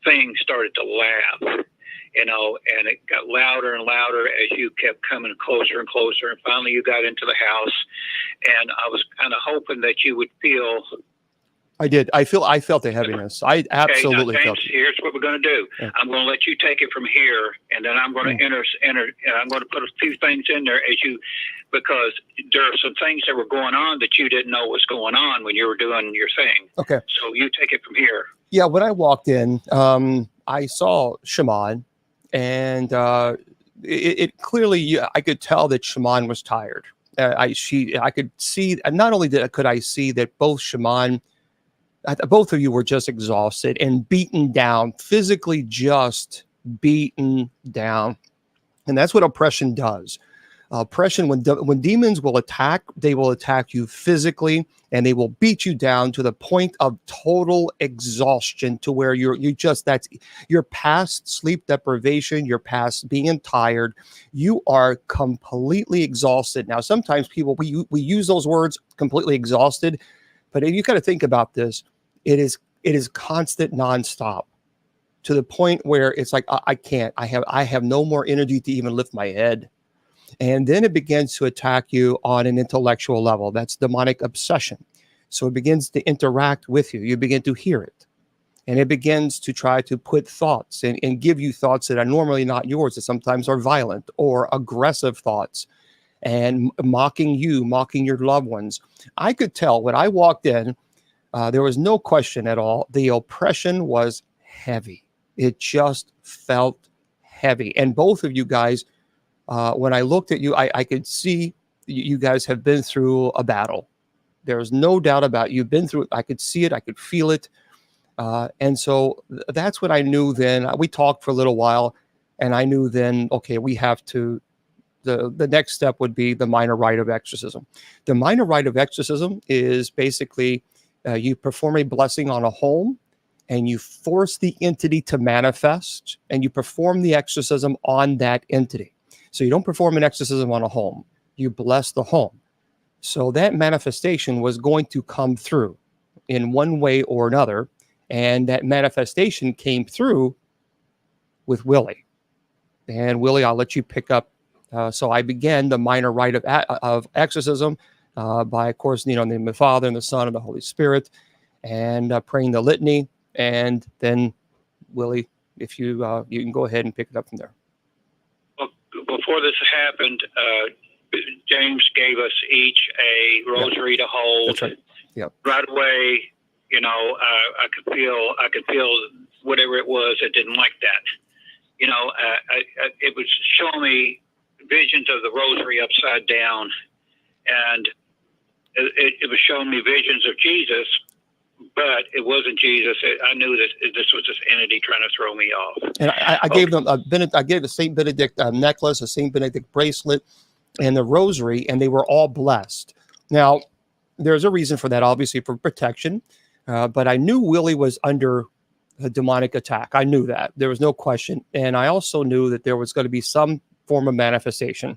thing started to laugh, and it got louder and louder as you kept coming closer and closer, and finally you got into the house, and I was kind of hoping that you would feel. I did. I felt the heaviness. I absolutely felt it. Here's what we're going to do. Yeah. I'm going to let you take it from here, and then I'm going to enter, and I'm going to put a few things in there because there are some things that were going on that you didn't know was going on when you were doing your thing. Okay. So you take it from here. Yeah. When I walked in, I saw Shaman, and it clearly, I could tell that Shaman was tired. I could see, and not only could I see that both of you were just exhausted and beaten down, physically just beaten down. And that's what oppression does. Oppression, when demons will attack, they will attack you physically, and they will beat you down to the point of total exhaustion, to where that's your past sleep deprivation, your past being tired. You are completely exhausted. Now, sometimes people, we use those words, completely exhausted, but if you got to think about this, it is constant, nonstop, to the point where it's like, I can't. I have no more energy to even lift my head. And then it begins to attack you on an intellectual level. That's demonic obsession. So it begins to interact with you. You begin to hear it. And it begins to try to put thoughts and give you thoughts that are normally not yours, that sometimes are violent or aggressive thoughts, and mocking you, mocking your loved ones. I could tell when I walked in, there was no question at all. The oppression was heavy. It just felt heavy. And both of you guys, when I looked at you, I could see you guys have been through a battle. There's no doubt about it. You've been through it. I could see it. I could feel it. And so that's what I knew then. We talked for a little while, and I knew then, okay, we have to, the next step would be the minor rite of exorcism. The minor rite of exorcism is basically You perform a blessing on a home, and you force the entity to manifest, and you perform the exorcism on that entity. So you don't perform an exorcism on a home. You bless the home. So that manifestation was going to come through in one way or another. And that manifestation came through with Willie. And Willie, I'll let you pick up. So I began the minor rite of exorcism by, of course, in the name of the Father and the Son and the Holy Spirit, and praying the litany. And then, Willie, if you can go ahead and pick it up from there. Well, before this happened, James gave us each a rosary to hold. That's right. Yep. Right away, I could feel whatever it was that didn't like that. It was showing me visions of the rosary upside down, and it was showing me visions of Jesus, but it wasn't Jesus. I knew that this was this entity trying to throw me off. And I gave them I gave the Saint Benedict necklace, a Saint Benedict bracelet, and the rosary, and they were all blessed. Now, there's a reason for that, obviously, for protection, but I knew Willie was under a demonic attack. I knew that. There was no question. And I also knew that there was going to be some form of manifestation.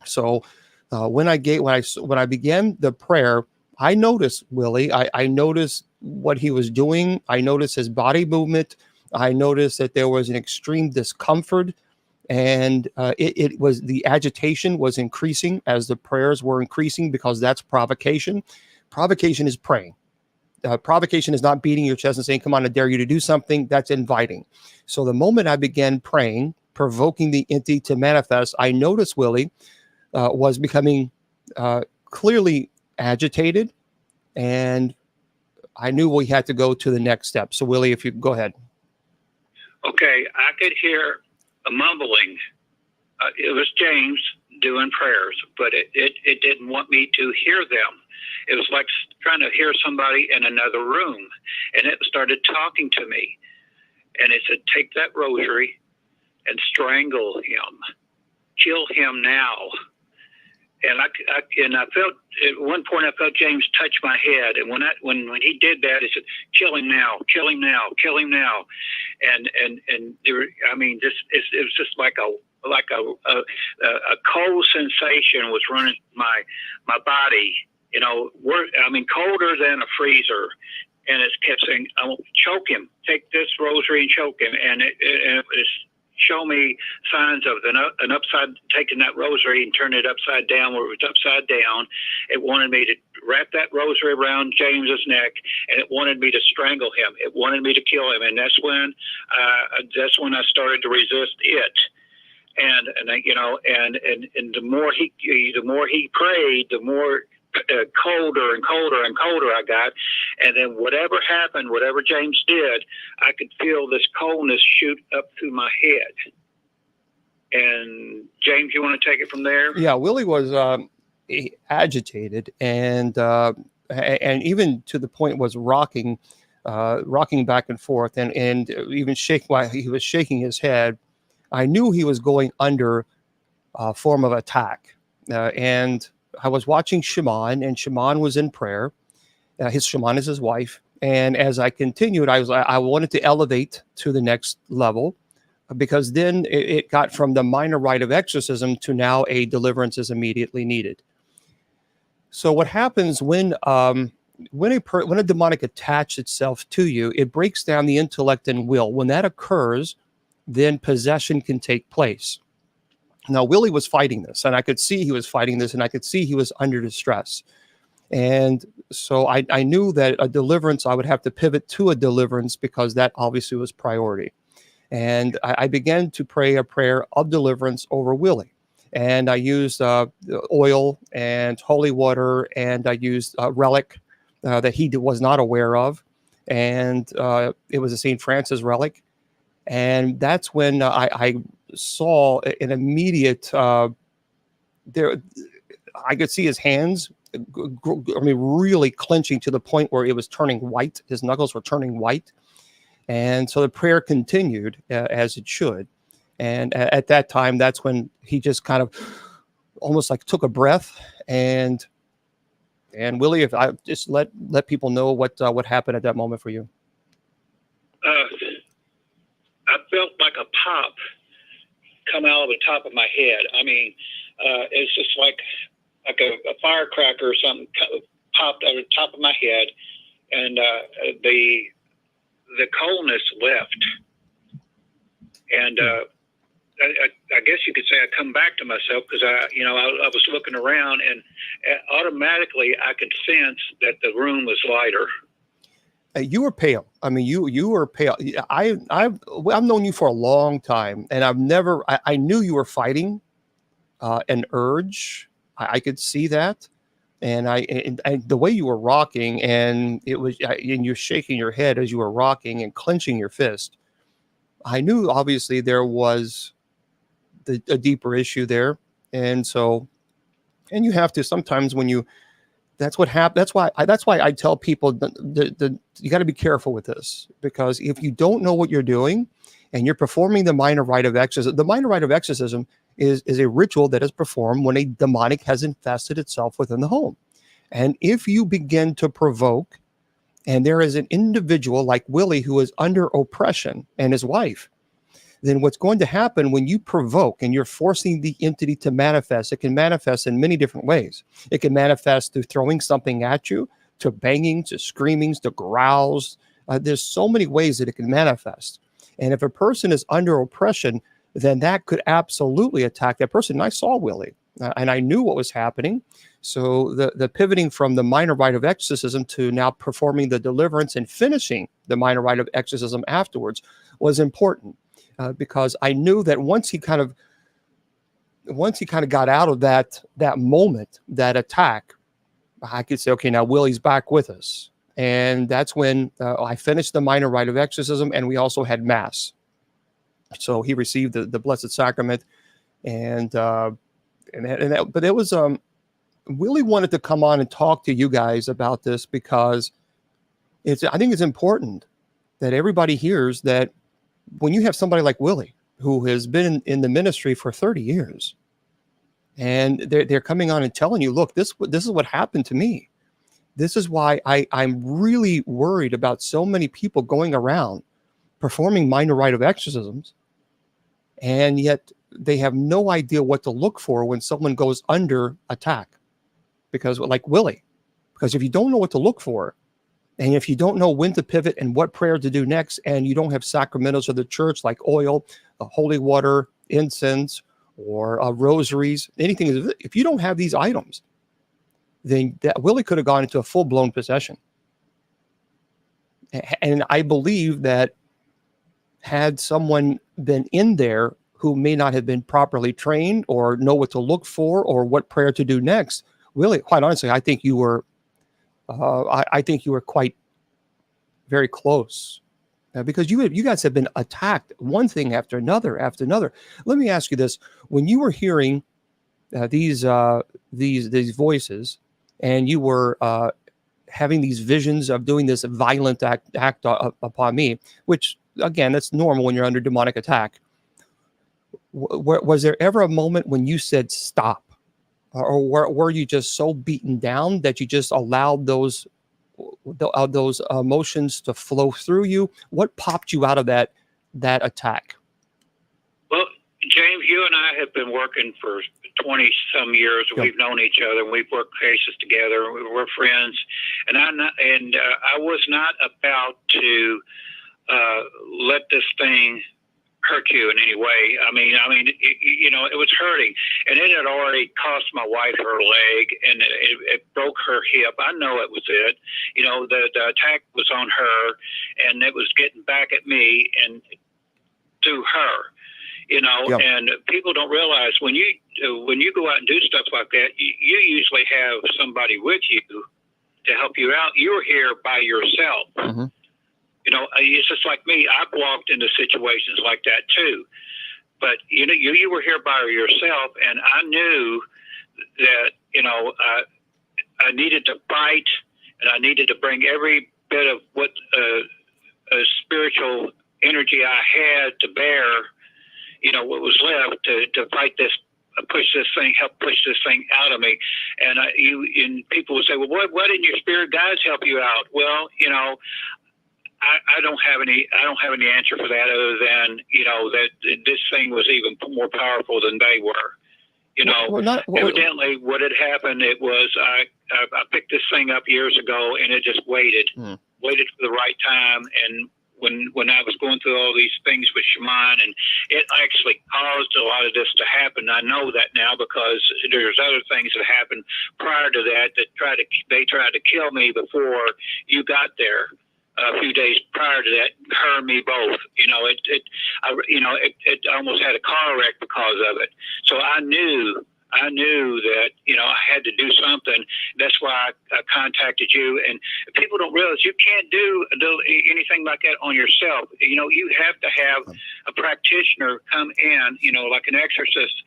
So when I began the prayer, I noticed Willie. I noticed what he was doing. I noticed his body movement. I noticed that there was an extreme discomfort, and it was, the agitation was increasing as the prayers were increasing, because that's provocation. Provocation is praying. Provocation is not beating your chest and saying, come on, I dare you to do something. That's inviting. So the moment I began praying, provoking the entity to manifest, I noticed Willie was becoming clearly agitated, and I knew we had to go to the next step. So Willie, if you go ahead. Okay, I could hear a mumbling. It was James doing prayers, but it didn't want me to hear them. It was like trying to hear somebody in another room, and it started talking to me. And it said, take that rosary and strangle him. Kill him now. And I felt, at one point, I felt James touch my head. And when he did that, he said, kill him now, kill him now, kill him now. And there were, it was just like a cold sensation was running my body. Colder than a freezer. And it kept saying, I will choke him, take this rosary and choke him. And it was show me signs of an upside, taking that rosary and turning it upside down where it was upside down. It wanted me to wrap that rosary around James's neck, and it wanted me to strangle him. It wanted me to kill him. And that's when I started to resist it. And the more he prayed, the more colder and colder and colder I got. And then whatever happened, whatever James did, I could feel this coldness shoot up through my head. And James, you want to take it from there? Yeah, Willie was agitated, and even to the point was rocking back and forth, and even while he was shaking his head. I knew he was going under a form of attack, and I was watching Shaman, and Shaman was in prayer. His Shaman is his wife. And as I continued, I wanted to elevate to the next level, because then it got from the minor rite of exorcism to now a deliverance is immediately needed. So what happens when a demonic attaches itself to you, it breaks down the intellect and will. When that occurs, then possession can take place. Now, Willie was fighting this, and I could see he was fighting this, and I could see he was under distress. And so I knew that a deliverance, I would have to pivot to a deliverance, because that obviously was priority. And I began to pray a prayer of deliverance over Willie. And I used oil and holy water, and I used a relic that he was not aware of. And it was a St. Francis relic. And that's when I saw an immediate, I could see his hands, really clenching to the point where it was turning white. His knuckles were turning white. And so the prayer continued as it should. And at that time, that's when he just kind of almost like took a breath, and And Willie, if I just let people know what happened at that moment for you. I felt like a pop come out of the top of my head. I mean, it's just like a firecracker or something popped out of the top of my head, and the coldness left. And I guess you could say I come back to myself, because I was looking around, and automatically I could sense that the room was lighter. You were pale. I mean, you were pale. I've known you for a long time, and I knew you were fighting an urge. I could see that, and the way you were rocking, and and you're shaking your head as you were rocking and clenching your fist. I knew obviously there was a deeper issue there, and you have to sometimes when you. That's what happened. That's why I tell people you got to be careful with this, because if you don't know what you're doing and you're performing the minor rite of exorcism, the minor rite of exorcism is a ritual that is performed when a demonic has infested itself within the home. And if you begin to provoke, and there is an individual like Willie who is under oppression, and his wife, then what's going to happen when you provoke and you're forcing the entity to manifest, it can manifest in many different ways. It can manifest through throwing something at you, to banging, to screamings, to growls. There's so many ways that it can manifest. And if a person is under oppression, then that could absolutely attack that person. And I saw Willie, and I knew what was happening. So the pivoting from the minor rite of exorcism to now performing the deliverance and finishing the minor rite of exorcism afterwards was important. Because I knew that once he kind of got out of that moment, that attack, I could say, okay, now Willie's back with us. And that's when I finished the minor rite of exorcism, and we also had mass. So he received the Blessed Sacrament, but it was Willie wanted to come on and talk to you guys about this, because I think it's important that everybody hears that. When you have somebody like Willie, who has been in the ministry for 30 years, and they're coming on and telling you, look, this is what happened to me. This is why I'm really worried about so many people going around performing minor rite of exorcisms, and yet they have no idea what to look for when someone goes under attack. Because like Willie, because if you don't know what to look for, and if you don't know when to pivot and what prayer to do next, and you don't have sacramentals of the church like oil, holy water, incense, or rosaries, anything, if you don't have these items, then that Willie could have gone into a full-blown possession. And I believe that had someone been in there who may not have been properly trained or know what to look for or what prayer to do next, Willie, quite honestly, I think you were quite very close, because you guys have been attacked one thing after another after another. Let me ask you this: when you were hearing these voices, and you were having these visions of doing this violent act upon me, which again, that's normal when you're under demonic attack. Was there ever a moment when you said stop? Or were you just so beaten down that you just allowed those emotions to flow through you? What popped you out of that attack? Well, James, you and I have been working for 20 some years. Yep. We've known each other. We've worked cases together. We're friends, and I was not about to let this thing hurt you in any way. I mean, it was hurting, and it had already cost my wife her leg, and it broke her hip. I know it was it. The attack was on her, and it was getting back at me and to her. Yep. And people don't realize when you go out and do stuff like that, you usually have somebody with you to help you out. You're here by yourself. Mm-hmm. It's just like me. I've walked into situations like that too. But you were here by yourself, and I knew that I needed to fight, and I needed to bring every bit of what spiritual energy I had to bear. What was left to fight this help push this thing out of me. And people would say, well, why didn't your spirit guides help you out? Well, I don't have any answer for that other than, that this thing was even more powerful than they were. Evidently what had happened, it was, I picked this thing up years ago and it just waited for the right time. And when I was going through all these things with Shaman, and it actually caused a lot of this to happen. I know that now because there's other things that happened prior to that they tried to kill me before you got there. A few days prior to that, her and me both. It almost had a car wreck because of it. So I knew that I had to do something. That's why I contacted you. And people don't realize you can't do anything like that on yourself. You have to have a practitioner come in, like an exorcist,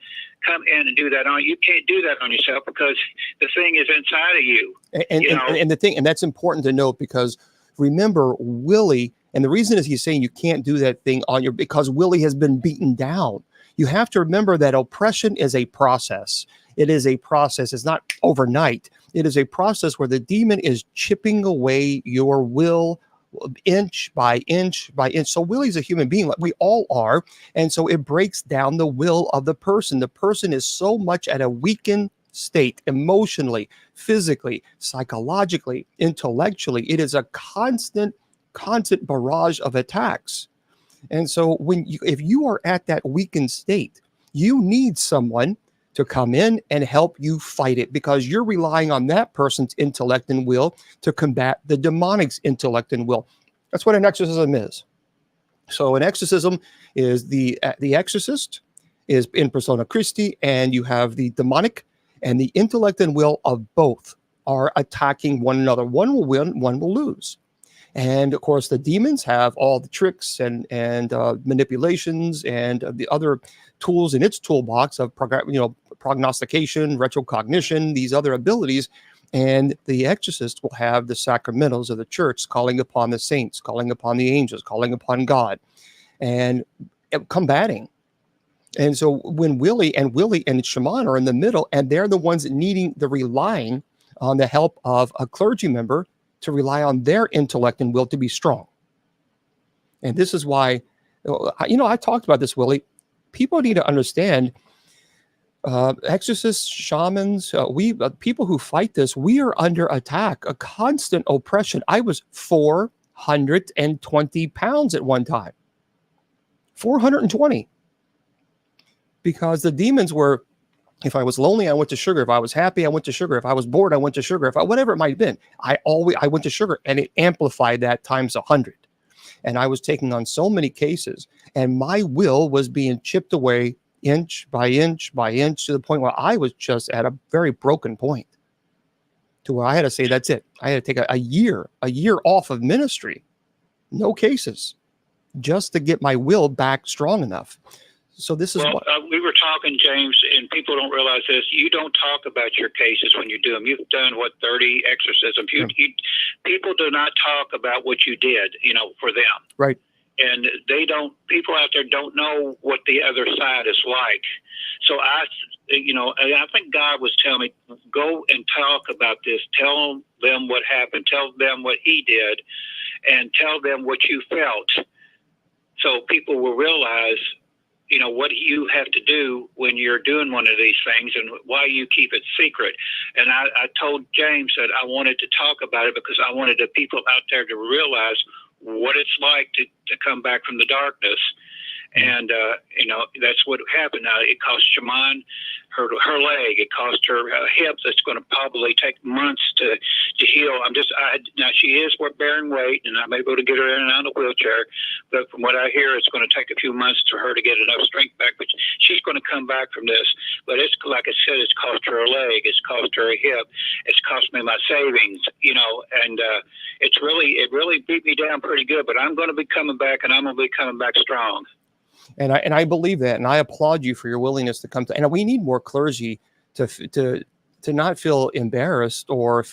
come in and do that on. You can't do that on yourself because the thing is inside of you. And the thing, and that's important to note, because remember, Willie, and the reason is he's saying you can't do that thing on because Willie has been beaten down. You have to remember that oppression is a process. It is a process. It's not overnight. It is a process where the demon is chipping away your will inch by inch by inch. So Willie's a human being, like we all are. And so it breaks down the will of the person. The person is so much at a weakened state, emotionally, physically, psychologically, intellectually. It is a constant barrage of attacks. And so if you are at that weakened state, you need someone to come in and help you fight it, because you're relying on that person's intellect and will to combat the demonic's intellect and will. That's what an exorcism is. So an exorcism is the exorcist is in persona Christi, and you have the demonic, and the intellect and will of both are attacking one another. One will win, one will lose. And of course, the demons have all the tricks and manipulations and the other tools in its toolbox of prognostication, retrocognition, these other abilities. And the exorcist will have the sacramentals of the church, calling upon the saints, calling upon the angels, calling upon God, and combating. And so when Willie and Shaman are in the middle, and they're the ones relying on the help of a clergy member to rely on their intellect and will to be strong. And this is why, I talked about this, Willie. People need to understand, exorcists, shamans, people who fight this, we are under attack, a constant oppression. I was 420 pounds at one time. 420. Because the demons were, if I was lonely, I went to sugar. If I was happy, I went to sugar. If I was bored, I went to sugar. Whatever it might have been, I went to sugar, and it amplified that times 100. And I was taking on so many cases, and my will was being chipped away inch by inch by inch, to the point where I was just at a very broken point, to where I had to say, that's it. I had to take a year off of ministry, no cases, just to get my will back strong enough. So this is what we were talking, James, and people don't realize this. You don't talk about your cases when you do them. You've done 30 exorcisms. People do not talk about what you did, for them. Right. And people out there don't know what the other side is like. So I think God was telling me, go and talk about this. Tell them what happened. Tell them what he did, and tell them what you felt. So people will realize, what you have to do when you're doing one of these things, and why you keep it secret. And I told James that I wanted to talk about it because I wanted the people out there to realize what it's like to come back from the darkness. And, that's what happened. Now, it cost Shaman her leg. It cost her hip. That's going to probably take months to heal. Now she is bearing weight, and I'm able to get her in and out of a wheelchair. But from what I hear, it's going to take a few months for her to get enough strength back. But she's going to come back from this. But it's, like I said, it's cost her a leg. It's cost her a hip. It's cost me my savings, and it really beat me down pretty good. But I'm going to be coming back, and I'm going to be coming back strong. And I believe that, and I applaud you for your willingness to come to. And we need more clergy to to not feel embarrassed, or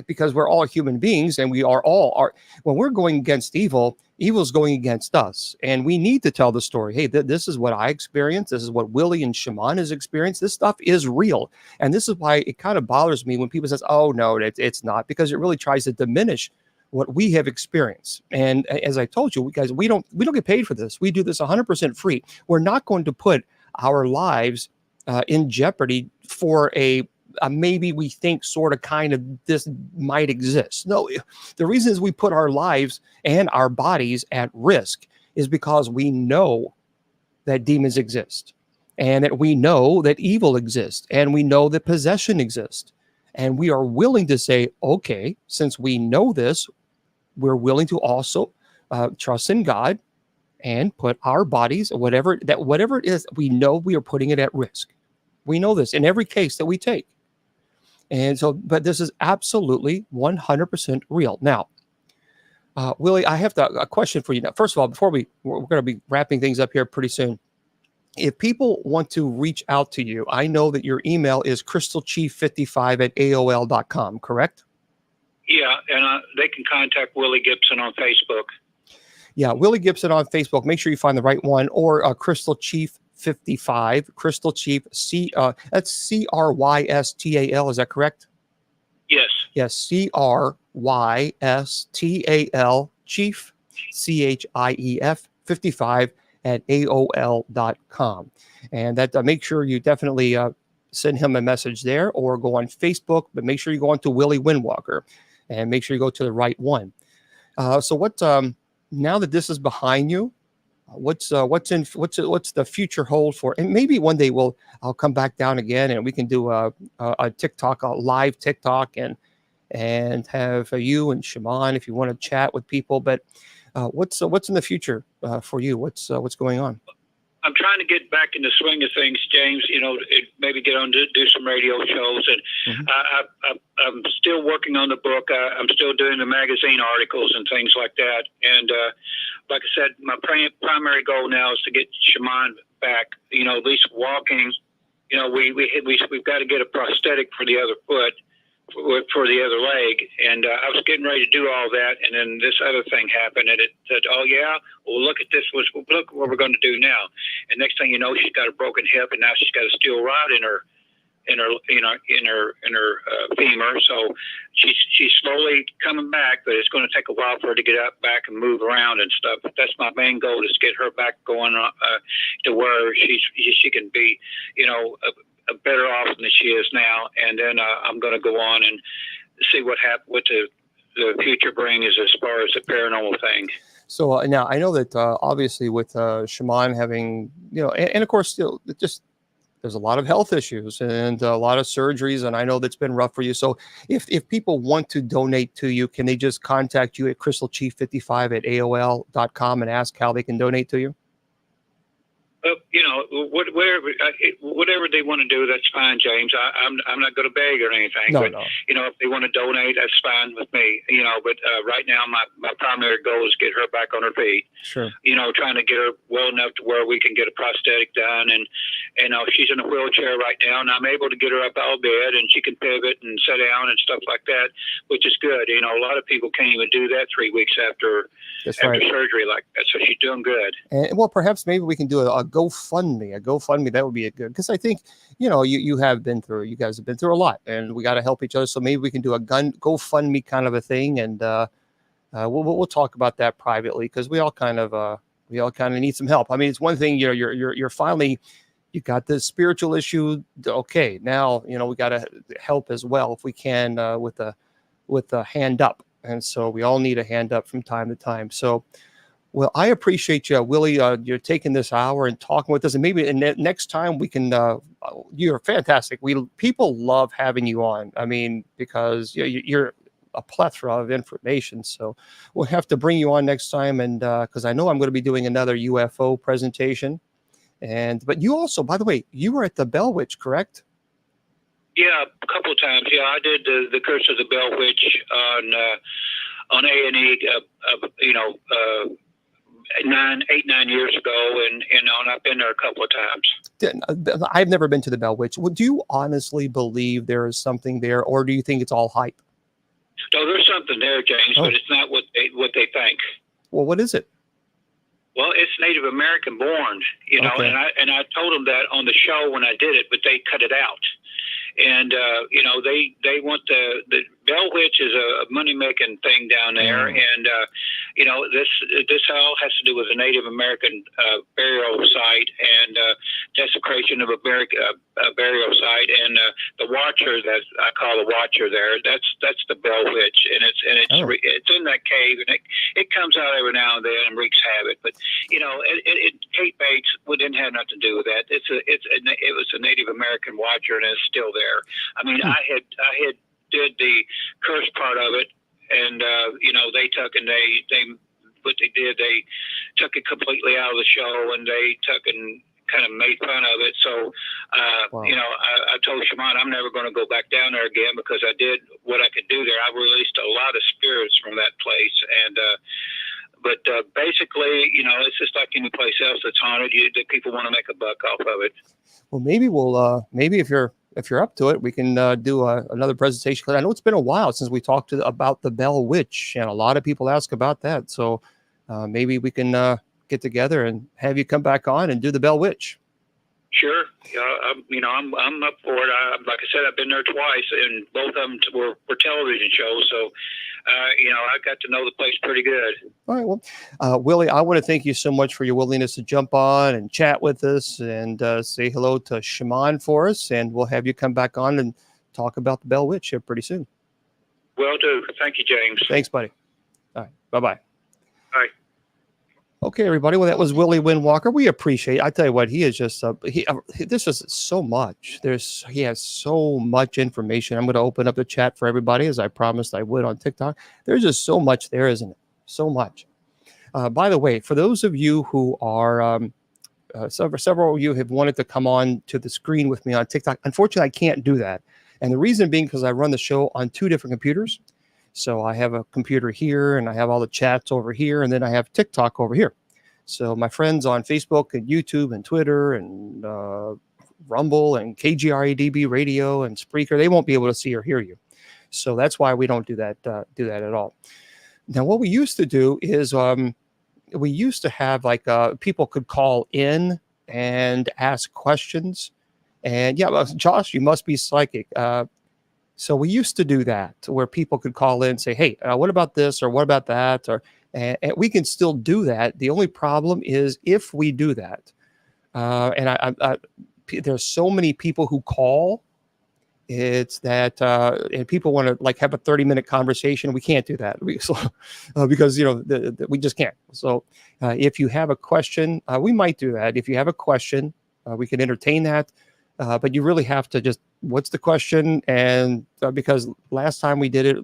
because we're all human beings, and we are all when we're going against evil, evil's going against us, and we need to tell the story. Hey, this is what I experienced. This is what Willie and Shaman has experienced. This stuff is real, and this is why it kind of bothers me when people says, "Oh no, it's not," because it really tries to diminish what we have experienced. And as I told you, guys, we don't get paid for this. We do this 100% free. We're not going to put our lives in jeopardy for a maybe we think sort of kind of this might exist. No, the reason is we put our lives and our bodies at risk is because we know that demons exist, and that we know that evil exists, and we know that possession exists. And we are willing to say, okay, since we know this, we're willing to also trust in God and put our bodies, whatever it is, we know we are putting it at risk. We know this in every case that we take. And so, but this is absolutely 100% real. Now, Willie, I have a question for you. Now, first of all, we're going to be wrapping things up here pretty soon. If people want to reach out to you, I know that your email is crystalchief55@aol.com, correct? Yeah, and they can contact Willie Gibson on Facebook. Yeah, Willie Gibson on Facebook. Make sure you find the right one, or Crystal Chief 55, Crystal Chief that's CRYSTAL. Is that correct? Yes. Yes, CRYSTAL, Chief, CHIEF 55@aol.com. And that make sure you definitely send him a message there, or go on Facebook, but make sure you go on to Willie Windwalker, and make sure you go to the right one. So what? Now that this is behind you, what's the future hold for? And maybe one day I'll come back down again, and we can do a TikTok, a live TikTok, and have you and Shaman if you want to chat with people. But what's in the future for you? What's going on? I'm trying to get back in the swing of things, James. Maybe get on to do some radio shows, and I'm still working on the book. I'm still doing the magazine articles and things like that. And like I said, my primary goal now is to get Shaman back. At least walking. We've got to get a prosthetic for the other foot, for the other leg, and I was getting ready to do all that, and then this other thing happened, and it said, "Oh yeah, well look at this. Look what we're going to do now." And next thing you know, she's got a broken hip, and now she's got a steel rod in her femur. So she's slowly coming back, but it's going to take a while for her to get up, back, and move around and stuff. But that's my main goal, is get her back going to where she can be, better off than she is now. And then I'm going to go on and see what the future brings as far as the paranormal thing. So now I know that obviously with Shaman having, and of course, still just there's a lot of health issues and a lot of surgeries, and I know that's been rough for you. So if people want to donate to you, can they just contact you at crystalchief55@aol.com and ask how they can donate to you? Whatever they want to do, that's fine, James. I'm not going to beg or anything. No. If they want to donate, that's fine with me. But right now my primary goal is get her back on her feet. Sure. Trying to get her well enough to where we can get a prosthetic done, and she's in a wheelchair right now, and I'm able to get her up out of bed, and she can pivot and sit down and stuff like that, which is good. A lot of people can't even do that 3 weeks after surgery like that. So she's doing good. And well, perhaps maybe we can do a GoFundMe. That would be a good, because I think you guys have been through a lot, and we got to help each other. So maybe we can do a GoFundMe kind of a thing, and we'll talk about that privately, because we all kind of need some help. I mean, it's one thing, you're finally, you got the spiritual issue. Okay, now we got to help as well if we can with a hand up, and so we all need a hand up from time to time. So. Well, I appreciate you, Willie. You're taking this hour and talking with us, and maybe next time we can. You're fantastic. People love having you on. I mean, because you're a plethora of information. So we'll have to bring you on next time, and because I know I'm going to be doing another UFO presentation. But you also, by the way, you were at the Bell Witch, correct? Yeah, a couple of times. Yeah, I did the Curse of the Bell Witch on A&E. 8, 9 years ago, and I've been there a couple of times. I've never been to the Bell Witch. Well, do you honestly believe there is something there, or do you think it's all hype? No, there's something there, James, but it's not what they think. Well, what is it? Well, it's Native American born, Okay. and I told them that on the show when I did it, but they cut it out. And they want the Bell Witch is a money making thing down there, and this all has to do with the Native American burial site and desecration of a burial site, and the Watcher that I call the Watcher there. That's the Bell Witch, and it's in that cave, and it comes out every now and then and wreaks havoc. But Kate Bates didn't have nothing to do with that. It was a Native American Watcher, and it's still there. I mean, I had did the curse part of it, and they took and they what they did, they took it completely out of the show, and they took and kind of made fun of it. So Wow. I told Shaman I'm never going to go back down there again, because I did what I could do there. I released a lot of spirits from that place, and but basically, it's just like any place else that's haunted. The people want to make a buck off of it. Well, maybe we'll maybe if you're up to it, we can do another presentation, because I know it's been a while since we talked about the Bell Witch, and a lot of people ask about that. So maybe we can get together and have you come back on and do the Bell Witch. Sure. I'm up for it. Like I said, I've been there twice, and both of them were television shows. So, I got to know the place pretty good. All right. Well, Willie, I want to thank you so much for your willingness to jump on and chat with us, and say hello to Shaman for us. And we'll have you come back on and talk about the Bell Witch here pretty soon. Will do. Thank you, James. Thanks, buddy. All right. Bye-bye. Bye. Okay, everybody. Well, that was Willie Windwalker. We appreciate. I tell you what, he is just. This is so much. He has so much information. I'm going to open up the chat for everybody, as I promised I would on TikTok. There's just so much there, isn't it? So much. By the way, for those of you who are, several of you have wanted to come on to the screen with me on TikTok. Unfortunately, I can't do that, and the reason being because I run the show on 2 different computers. So I have a computer here, and I have all the chats over here, and then I have TikTok over here. So my friends on Facebook and YouTube and Twitter and Rumble and KGRADB Radio and Spreaker, they won't be able to see or hear you. So that's why we don't do that at all. Now, what we used to do is we used to have people could call in and ask questions. And yeah, Josh, you must be psychic. So we used to do that, where people could call in and say, hey, what about this, or what about that? And we can still do that. The only problem is if we do that, and there's so many people who call, it's that, and people want to have a 30-minute conversation. We can't do that because, we just can't. So if you have a question, we might do that. If you have a question, we can entertain that. But you really have to just, what's the question? And because last time we did it,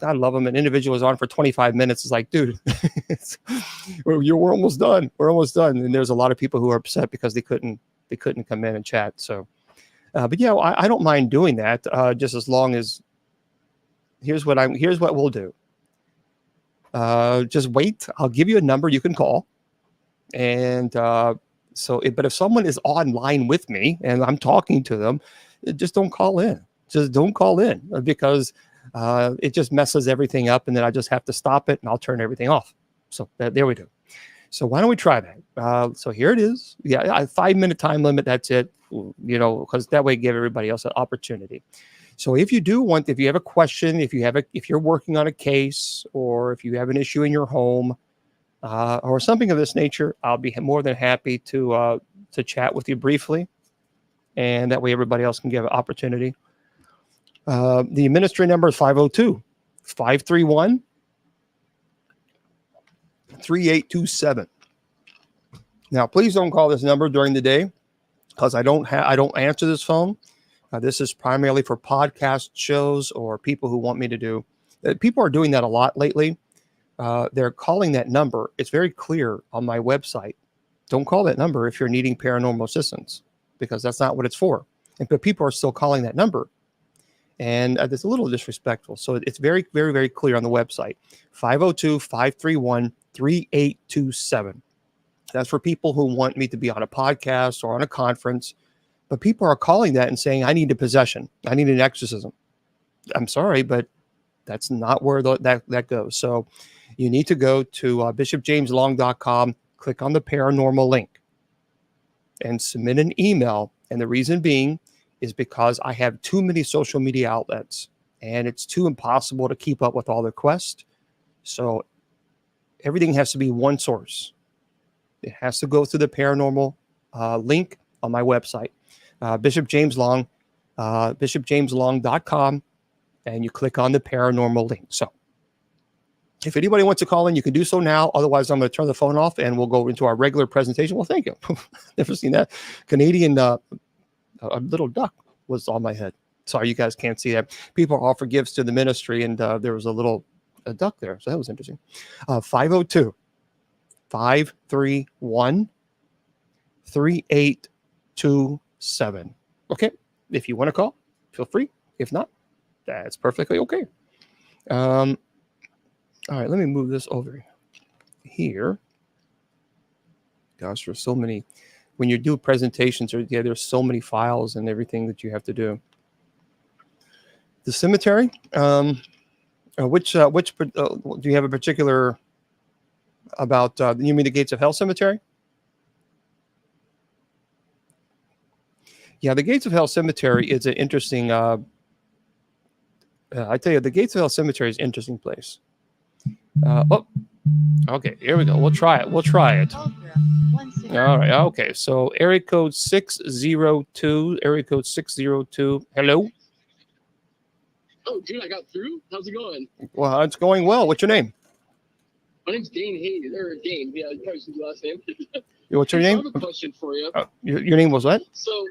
I love them. An individual was on for 25 minutes. It's like, dude, we're almost done. We're almost done. And there's a lot of people who are upset because they couldn't come in and chat. So, but yeah, I don't mind doing that. Just as long as here's what we'll do. Just wait. I'll give you a number you can call. And, but if someone is online with me and I'm talking to them, just don't call in. Just don't call in, because it just messes everything up, and then I just have to stop it and I'll turn everything off. So there we go. So why don't we try that? So here it is. Yeah, a 5-minute time limit. That's it. Because that way give everybody else an opportunity. So if you have a question, if you're working on a case, or if you have an issue in your home, or something of this nature, I'll be more than happy to chat with you briefly, and that way everybody else can get an opportunity. The administrator number is 502-531-3827. Now, please don't call this number during the day, because I don't answer this phone. This is primarily for podcast shows or people who want me to do. People are doing that a lot lately. They're calling that number. It's very clear on my website. Don't call that number if you're needing paranormal assistance, because that's not what it's for. But people are still calling that number, and it's a little disrespectful. So it's very, very, very clear on the website. 502-531-3827. 3827. That's for people who want me to be on a podcast or on a conference. But people are calling that and saying, I need a possession. I need an exorcism. I'm sorry, but that's not where that goes. So you need to go to bishopjameslong.com, click on the paranormal link, and submit an email. And the reason being is because I have too many social media outlets, and it's too impossible to keep up with all the requests. So everything has to be one source. It has to go through the paranormal link on my website, Bishop James Long, bishopjameslong.com, and you click on the paranormal link. So if anybody wants to call in, you can do so now. Otherwise, I'm going to turn the phone off and we'll go into our regular presentation. Well, thank you. Never seen that. Canadian a little duck was on my head. Sorry, you guys can't see that. People offer gifts to the ministry, and there was a duck there. So that was interesting. 502 531 3827. Okay. If you want to call, feel free. If not, that's perfectly okay. All right, let me move this over here. Gosh, there's so many. When you do presentations, there's so many files and everything that you have to do. The cemetery. Which do you have a particular about? You mean the Gates of Hell Cemetery? Yeah, the Gates of Hell Cemetery is an interesting. I tell you, the Gates of Hell Cemetery is an interesting place. Okay, here we go. We'll try it. All right. Okay. So area code 602. Area code 602. Hello. Oh, dude, I got through. How's it going? Well, it's going well. What's your name? My name's Dane Hayes. Or Dane. Yeah, probably should do last name. What's your name? I have a question for you. Your name was what? So,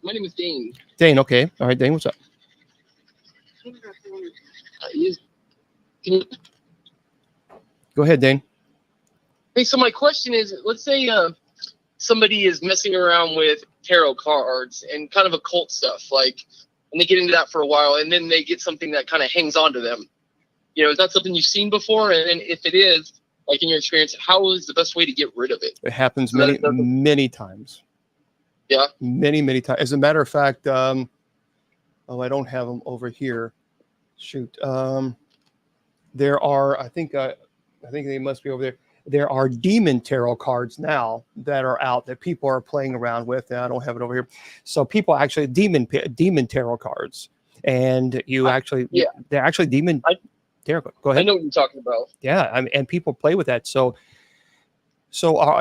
my name is Dane. Dane. Okay. All right, Dane. What's up? Go ahead, Dane. Hey, so my question is, let's say somebody is messing around with tarot cards and kind of occult stuff, and they get into that for a while, and then they get something that kind of hangs on to them. Is that something you've seen before? And if it is, in your experience, how is the best way to get rid of it? It happens many times. Yeah. Many times. As a matter of fact, I don't have them over here. Shoot. There are, I think they must be over there. There are demon tarot cards now that are out that people are playing around with. I don't have it over here. So people actually demon tarot cards, and they're actually demon tarot. Go ahead. I know what you're talking about. Yeah, and people play with that. So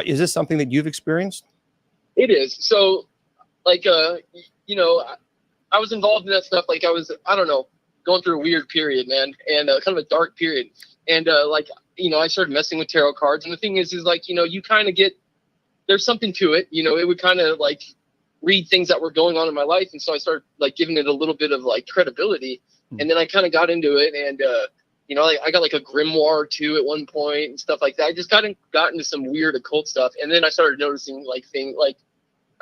is this something that you've experienced? It is. So, I was involved in that stuff. I was, going through a weird period, man, and kind of a dark period. And I started messing with tarot cards. And the thing is you kind of get, there's something to it. It would kind of read things that were going on in my life. And so I started giving it a little bit of credibility. And then I kind of got into it. And, I got a grimoire too at one point and stuff like that. I just got into some weird occult stuff. And then I started noticing things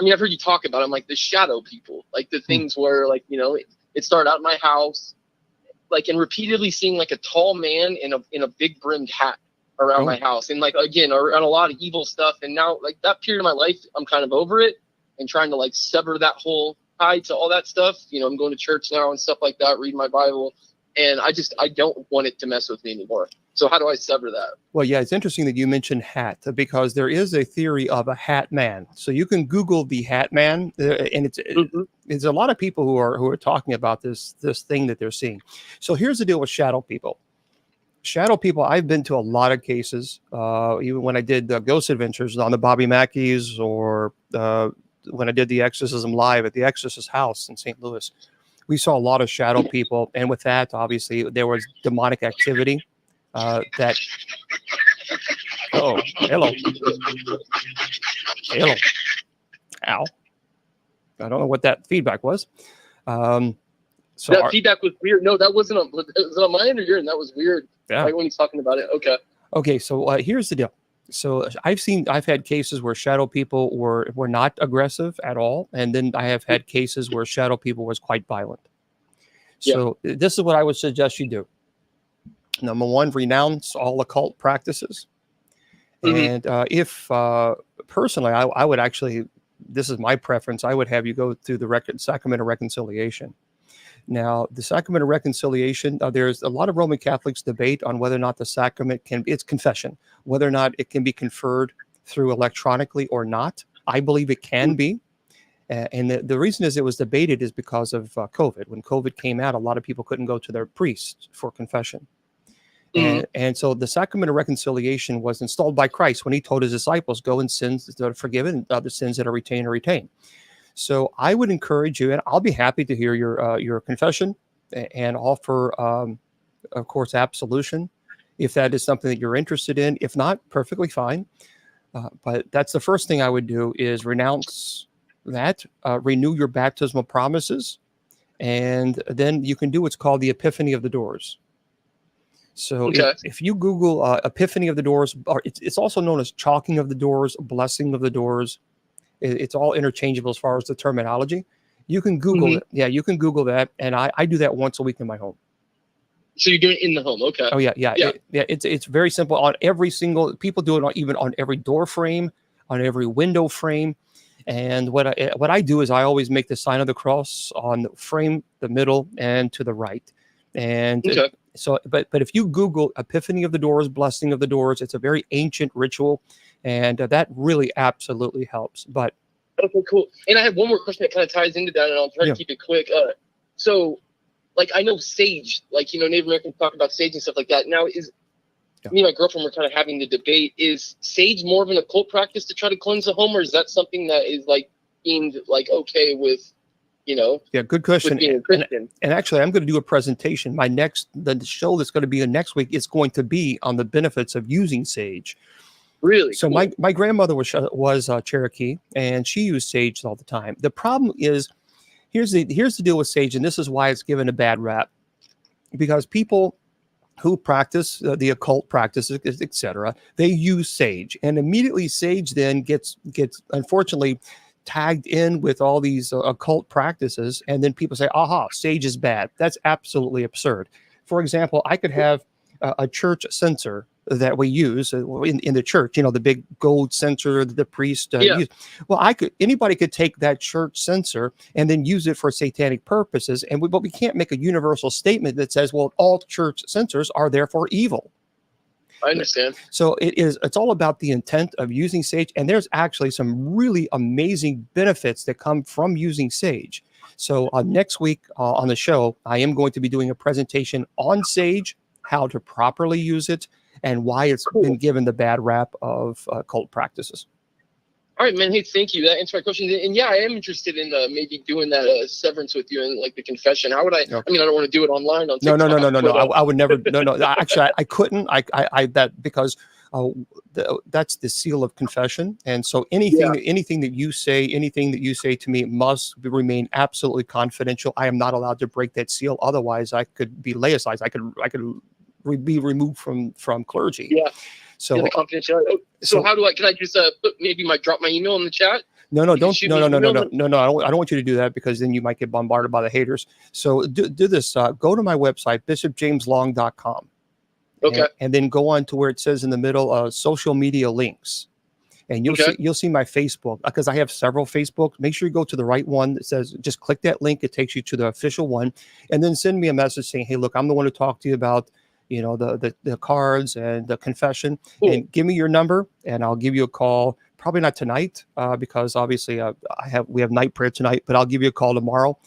I've heard you talk about them, the shadow people, the things where it started out in my house. And repeatedly seeing a tall man in a big brimmed hat around my house, and again around a lot of evil stuff. And now that period of my life, I'm kind of over it and trying to sever that whole tie to all that stuff. I'm going to church now and stuff like that, reading my Bible, and I don't want it to mess with me anymore. So how do I sever that? Well, yeah, it's interesting that you mentioned hat, because there is a theory of a hat man. So you can Google the hat man, and it's a lot of people who are talking about this thing that they're seeing. So here's the deal with shadow people. Shadow people, I've been to a lot of cases, even when I did the Ghost Adventures on the Bobby Mackey's, or when I did the Exorcism Live at the Exorcist House in St. Louis. We saw a lot of shadow people, and with that, obviously, there was demonic activity. Hello. Ow. I don't know what that feedback was. So that feedback was weird. No, that wasn't on. It was on my end or your end. That was weird. Yeah. When he's talking about it. Okay. So here's the deal. So I've had cases where shadow people were not aggressive at all, and then I have had cases where shadow people was quite violent. So this is what I would suggest you do. Number one, renounce all occult practices. Mm-hmm. And if personally, I would actually, this is my preference, I would have you go through the sacrament of reconciliation. Now, the sacrament of reconciliation, there's a lot of Roman Catholics debate on whether or not the sacrament it's confession, whether or not it can be conferred through electronically or not. I believe it can be. And the reason is it was debated is because of COVID. When COVID came out, a lot of people couldn't go to their priest for confession. And so the sacrament of reconciliation was installed by Christ when he told his disciples, go and sins that are forgiven and other sins that are retained are retained. So I would encourage you, and I'll be happy to hear your confession and offer, of course, absolution, if that is something that you're interested in. If not, perfectly fine. But that's the first thing I would do is renounce that, renew your baptismal promises, and then you can do what's called the Epiphany of the Doors. So if you Google Epiphany of the Doors, or it's also known as chalking of the doors, blessing of the doors. It's all interchangeable as far as the terminology. You can Google it. Yeah, you can Google that. And I do that once a week in my home. So you're doing it in the home. Okay. Oh, yeah. It's very simple. On every single, people do it even on every door frame, on every window frame. And what I do is I always make the sign of the cross on the frame, the middle, and to the right. And so, but if you Google Epiphany of the Doors, blessing of the doors, it's a very ancient ritual, and that really absolutely helps. But okay, cool. And I have one more question that kind of ties into that, and I'll try to keep it quick. So, like, I know sage, like, Native Americans talk about sage and stuff like that. Now, me and my girlfriend were kind of having the debate: is sage more of an occult practice to try to cleanse the home, or is that something that is like deemed like okay with? Yeah, good question. And actually, I'm going to do a presentation. The show that's going to be next week is going to be on the benefits of using sage. Really? So cool. my grandmother was Cherokee, and she used sage all the time. The problem is, here's the deal with sage, and this is why it's given a bad rap, because people who practice the occult practices, etc., they use sage, and immediately sage then gets unfortunately tagged in with all these occult practices, and then people say, aha, sage is bad. That's absolutely absurd. For example, I could have a church censer that we use in the church, the big gold censer that the priest used. Well, anybody could take that church censer and then use it for satanic purposes, but we can't make a universal statement that says, well, all church censers are therefore evil. I understand. So it's all about the intent of using sage, and there's actually some really amazing benefits that come from using sage. So next week on the show, I am going to be doing a presentation on sage, how to properly use it, and why it's been given the bad rap of cult practices. All right, man. Hey, thank you. That answered my question. And yeah, I am interested in maybe doing that severance with you and like the confession. How would I? Okay. I mean, I don't want to do it online on TikTok. No. I would never. No. Actually, I couldn't. Because that's the seal of confession, and so anything that you say to me must remain absolutely confidential. I am not allowed to break that seal. Otherwise, I could be laicized. I could be removed from clergy. Yeah. So confidentiality. So how do I? Can I just drop my email in the chat? No. I don't want you to do that, because then you might get bombarded by the haters. So do this. Go to my website, bishopjameslong.com. Okay. And then go on to where it says in the middle, social media links, and you'll see my Facebook, because I have several Facebook. Make sure you go to the right one that says, just click that link. It takes you to the official one, and then send me a message saying, hey, look, I'm the one to talk to you about the cards and the confession. Cool. And give me your number, and I'll give you a call. Probably not tonight, because obviously we have night prayer tonight, but I'll give you a call tomorrow,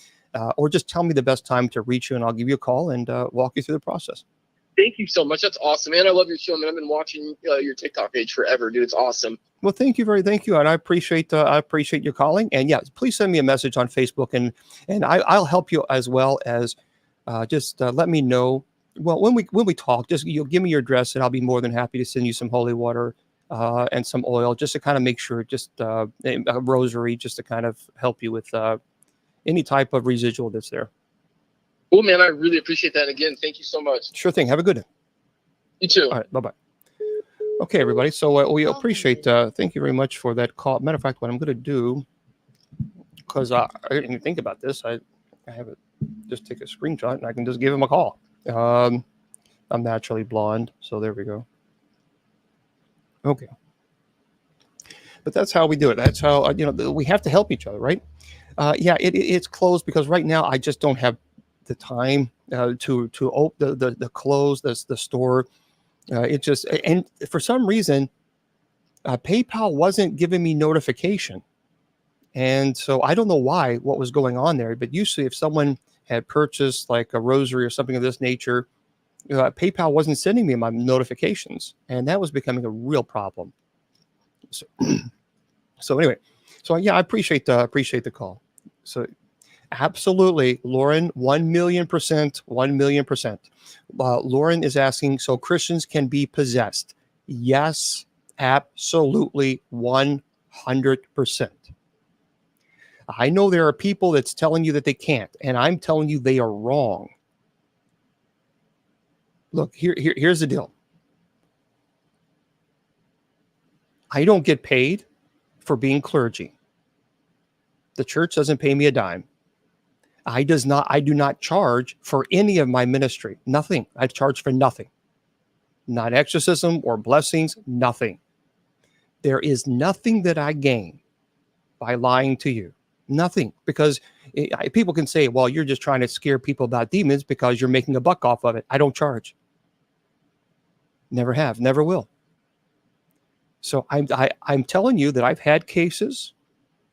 or just tell me the best time to reach you, and I'll give you a call and walk you through the process. Thank you so much. That's awesome, man. I love your show, man. I've been watching your TikTok page forever, dude. It's awesome. Well, thank you, and I appreciate your calling. And yeah, please send me a message on Facebook, and I'll help you as well as just let me know. Well, when we talk, just you'll give me your address, and I'll be more than happy to send you some holy water and some oil, just to kind of make sure, just a rosary, just to kind of help you with any type of residual that's there. Well, man, I really appreciate that. Again, thank you so much. Sure thing. Have a good day. You too. All right. Bye-bye. Okay, everybody. So we appreciate, thank you very much for that call. Matter of fact, what I'm going to do, because I didn't even think about this, I have it, just take a screenshot, and I can just give him a call. I'm naturally blonde. So there we go. Okay. But that's how we do it. That's how, we have to help each other, right? Yeah, it's closed because right now I just don't have the time to open the close the store. It just, and for some reason, PayPal wasn't giving me notification. And so I don't know what was going on there, but usually if someone had purchased like a rosary or something of this nature, PayPal wasn't sending me my notifications, and that was becoming a real problem. So anyway, so yeah, I appreciate the call. So absolutely, Lauren, 1,000,000%, 1,000,000%. Lauren is asking, so Christians can be possessed? Yes, absolutely, 100%. I know there are people that's telling you that they can't, and I'm telling you they are wrong. Look, here's the deal. I don't get paid for being clergy. The church doesn't pay me a dime. I do not charge for any of my ministry. Nothing. I charge for nothing. Not exorcism or blessings, nothing. There is nothing that I gain by lying to you. Nothing. Because people can say, well, you're just trying to scare people about demons because you're making a buck off of it. I don't charge. Never have, never will. So I'm telling you that I've had cases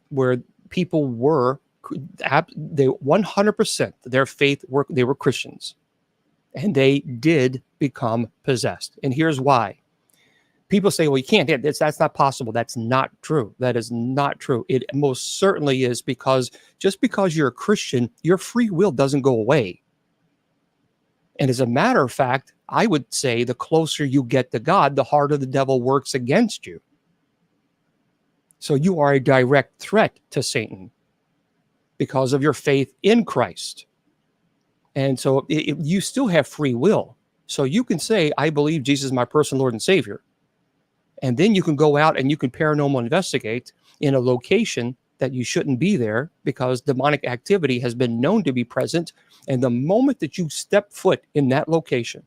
where people were, they 100% their faith they were Christians, and they did become possessed. And here's why. People say, well, you can't, that's not possible. That's not true. That is not true. It most certainly is, because just because you're a Christian, your free will doesn't go away. And as a matter of fact, I would say the closer you get to God, the harder the devil works against you. So you are a direct threat to Satan because of your faith in Christ. And so you still have free will. So you can say, I believe Jesus is my personal Lord and Savior. And then you can go out and you can paranormal investigate in a location that you shouldn't be there because demonic activity has been known to be present. And the moment that you step foot in that location,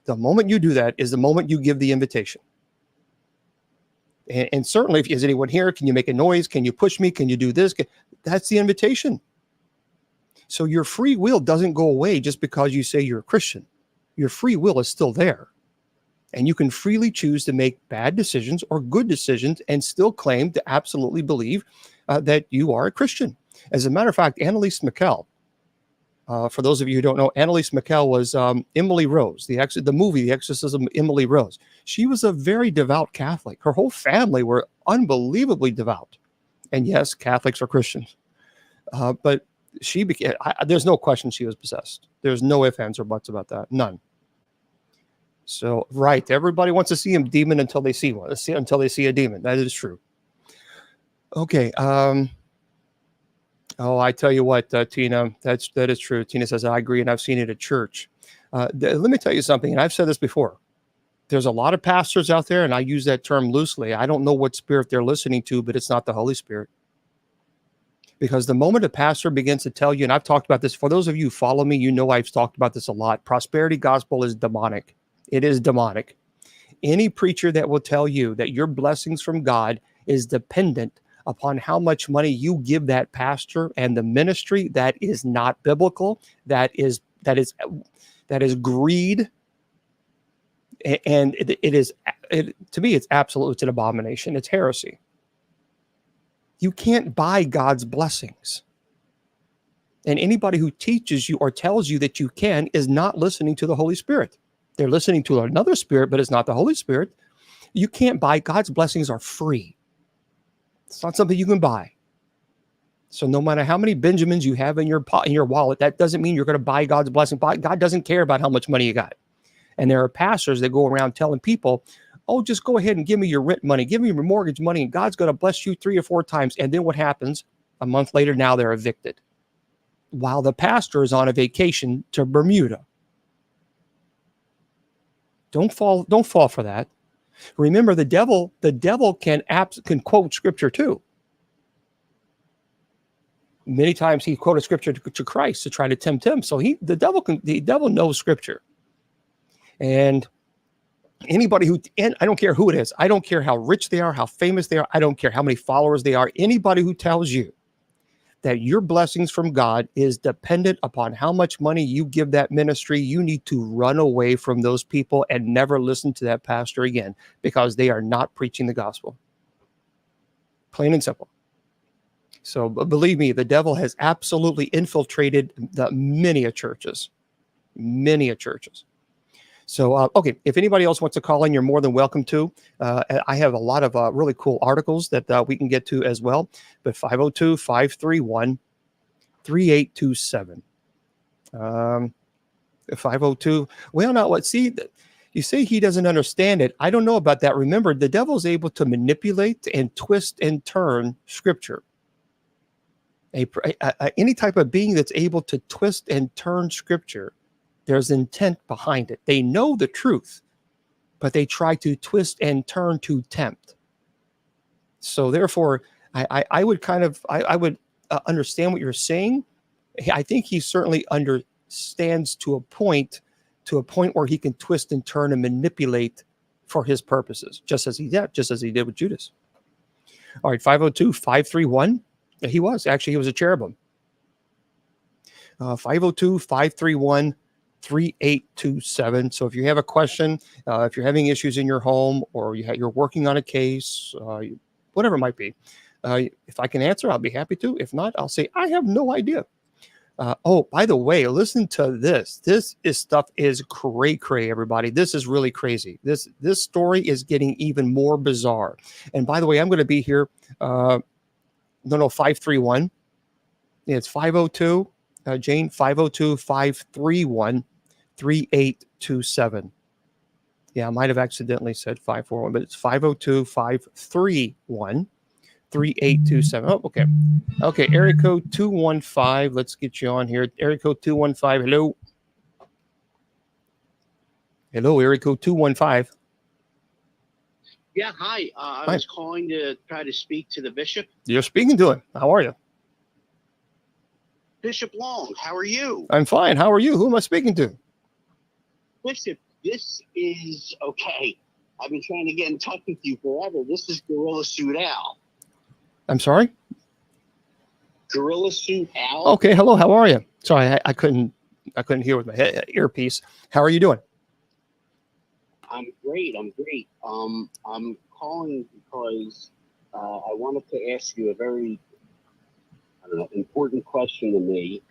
the moment you do that is the moment you give the invitation. And certainly, if is anyone here, can you make a noise? Can you push me? Can you do this? That's the invitation. So your free will doesn't go away just because you say you're a Christian. Your free will is still there. And you can freely choose to make bad decisions or good decisions and still claim to absolutely believe that you are a Christian. As a matter of fact, Annalise McKell, for those of you who don't know, Annalise McKell was Emily Rose, the movie, The Exorcism of Emily Rose. She was a very devout Catholic. Her whole family were unbelievably devout. And yes, Catholics are Christians. But she became, there's no question she was possessed. There's no ifs, ands, or buts about that. None. So, right. Everybody wants to see a demon until they see one, until they see a demon. That is true. Okay. Oh, I tell you what, Tina, that is true. Tina says, I agree, and I've seen it at church. Let me tell you something, and I've said this before. There's a lot of pastors out there, and I use that term loosely. I don't know what spirit they're listening to, but it's not the Holy Spirit. Because the moment a pastor begins to tell you, and I've talked about this, for those of you who follow me, you know I've talked about this a lot. Prosperity gospel is demonic. It is demonic. Any preacher that will tell you that your blessings from God is dependent upon how much money you give that pastor and the ministry, that is not biblical. That is greed. And to me, it's an abomination. It's heresy. You can't buy God's blessings. And anybody who teaches you or tells you that you can is not listening to the Holy Spirit. They're listening to another spirit, but it's not the Holy Spirit. You can't buy. God's blessings are free. It's not something you can buy. So no matter how many Benjamins you have in your wallet, that doesn't mean you're going to buy God's blessing. God doesn't care about how much money you got. And there are pastors that go around telling people, oh, just go ahead and give me your rent money, give me your mortgage money, and God's going to bless you 3 or 4 times. And then what happens? A month later, now they're evicted, while the pastor is on a vacation to Bermuda. Don't fall for that. Remember, the devil can quote scripture too. Many times he quoted scripture to Christ to try to tempt him. So the devil knows scripture. And anybody and I don't care who it is. I don't care how rich they are, how famous they are. I don't care how many followers they are. Anybody who tells you that your blessings from God is dependent upon how much money you give that ministry, you need to run away from those people and never listen to that pastor again, because they are not preaching the gospel. Plain and simple. So believe me, the devil has absolutely infiltrated many churches. So, okay, if anybody else wants to call in, you're more than welcome to. I have a lot of really cool articles that we can get to as well. But 502-531-3827. 502. Well, now what? See, you say he doesn't understand it. I don't know about that. Remember, the devil's able to manipulate and twist and turn Scripture. Any type of being that's able to twist and turn Scripture, there's intent behind it. They know the truth, but they try to twist and turn to tempt. So therefore, I would understand what you're saying. I think he certainly understands to a point where he can twist and turn and manipulate for his purposes, just as he did with Judas. All right, 502-531. He was a cherubim. 502-531-3827. So if you have a question, if you're having issues in your home, or you're working on a case, whatever it might be, if I can answer, I'll be happy to. If not, I'll say I have no idea. Oh, by the way, listen to this. This stuff is cray, everybody. This is really crazy. This story is getting even more bizarre. And by the way, I'm going to be here. 531. Yeah, it's 502. Jane, 502-531-3827. Yeah, I might have accidentally said 541, but it's 502-531-3827. Oh, okay. Okay, area code 215. Let's get you on here. Area code 215. Hello. Hello, area code 215. Yeah, hi. I was calling to try to speak to the bishop. You're speaking to him. How are you? Bishop Long, how are you? I'm fine. How are you? Who am I speaking to? Bishop, this is okay. I've been trying to get in touch with you forever. This is Gorilla Suit Al. I'm sorry? Gorilla Suit Al. Okay, hello. How are you? Sorry, I couldn't hear with my earpiece. How are you doing? I'm great. I'm calling because I wanted to ask you a very important question to me.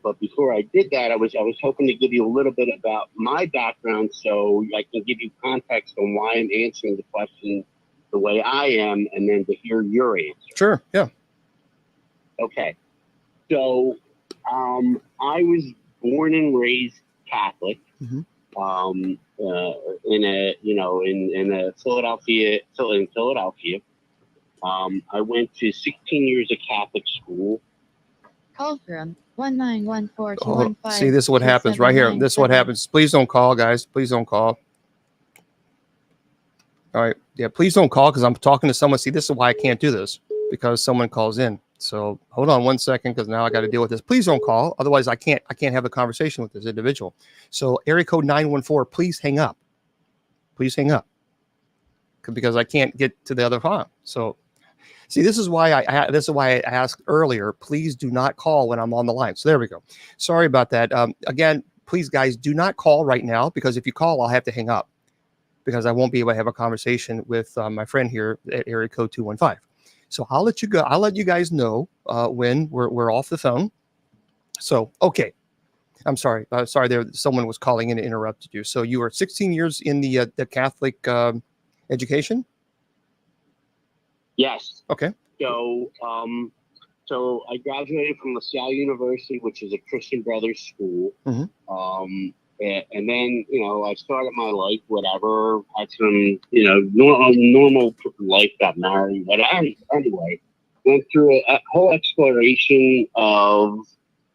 But before I did that, I was hoping to give you a little bit about my background, so I can give you context on why I'm answering the question the way I am, and then to hear your answer. Sure. Yeah. Okay. So, I was born and raised Catholic. Mm-hmm. In Philadelphia. I went to 16 years of Catholic school. Call from 1914-215. See, this is what happens right here. This is what happens. Please don't call, guys. Please don't call. All right. Yeah, please don't call, because I'm talking to someone. See, this is why I can't do this, because someone calls in. So hold on 1 second, because now I got to deal with this. Please don't call. Otherwise, I can't have a conversation with this individual. So area code 914, please hang up. Please hang up, because I can't get to the other phone. So see, this is why I asked earlier, please do not call when I'm on the line. So there we go. Sorry about that. Again, please, guys, do not call right now, because if you call, I'll have to hang up, because I won't be able to have a conversation with my friend here at area code 215. So I'll let you go. I'll let you guys know when we're off the phone. So, okay. I'm sorry. Someone was calling in and interrupted you. So you were 16 years in the Catholic education? Yes. Okay. So, so I graduated from LaSalle University, which is a Christian Brothers school. Mm-hmm. And then, I started my life, whatever, had some, normal life, got married, whatever. Anyway, went through a whole exploration of,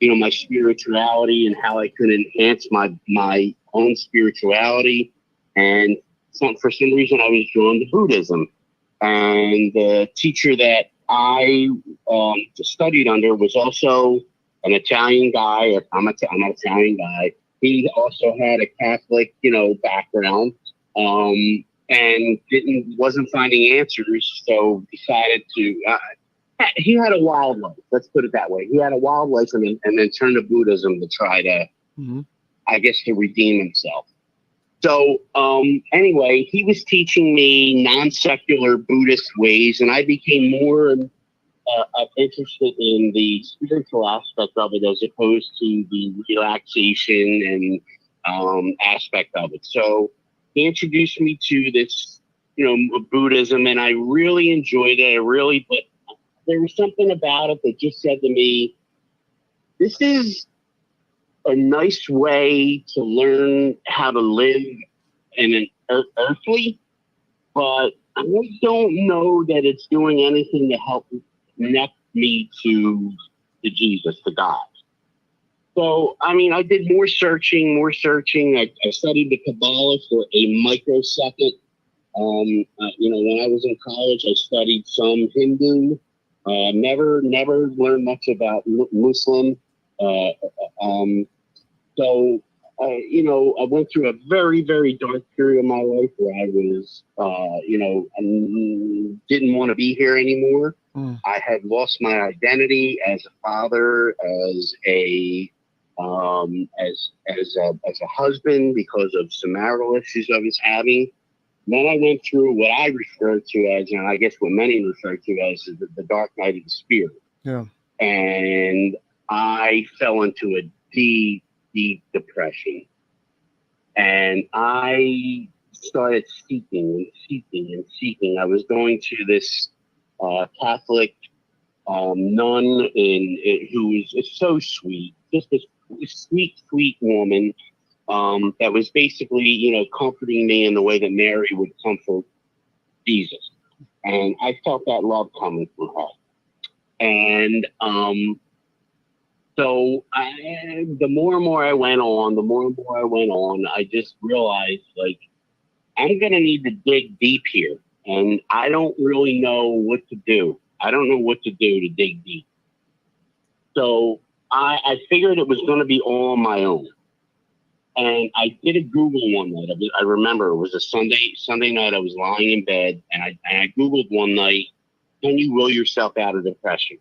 my spirituality and how I could enhance my own spirituality. And for some reason, I was drawn to Buddhism. And the teacher that I studied under was also an Italian guy. I'm an Italian guy. he also had a Catholic, background, and wasn't finding answers, so decided to. He had a wild life. Let's put it that way. He had a wild life, and then turned to Buddhism to try to, I guess, to redeem himself. So anyway, he was teaching me non-secular Buddhist ways, and I became more interested in the spiritual aspect of it as opposed to the relaxation and aspect of it. So he introduced me to this, Buddhism, and I really enjoyed it. But there was something about it that just said to me, this is a nice way to learn how to live in an earthly, but I don't know that it's doing anything to help connect me to Jesus, to God. So, I did more searching. I studied the Kabbalah for a microsecond. When I was in college, I studied some Hindu. Never learned much about Muslim. So, I went through a very, very dark period of my life where I was, I didn't want to be here anymore. I had lost my identity as a father, as a husband because of some marital issues I was having. Then I went through what I refer to as, and I guess what many refer to as, the dark night of the spirit. Yeah. And I fell into a deep depression. And I started seeking. I was going to this Catholic nun who was so sweet, just this sweet woman that was basically, comforting me in the way that Mary would comfort Jesus. And I felt that love coming from her. And so the more and more I went on, I just realized, like, I'm going to need to dig deep here. And I don't really know what to do. I don't know what to do to dig deep. So I figured it was going to be all on my own. And I did a Google one night. I remember it was a Sunday night. I was lying in bed, and I Googled one night, can you will yourself out of depression?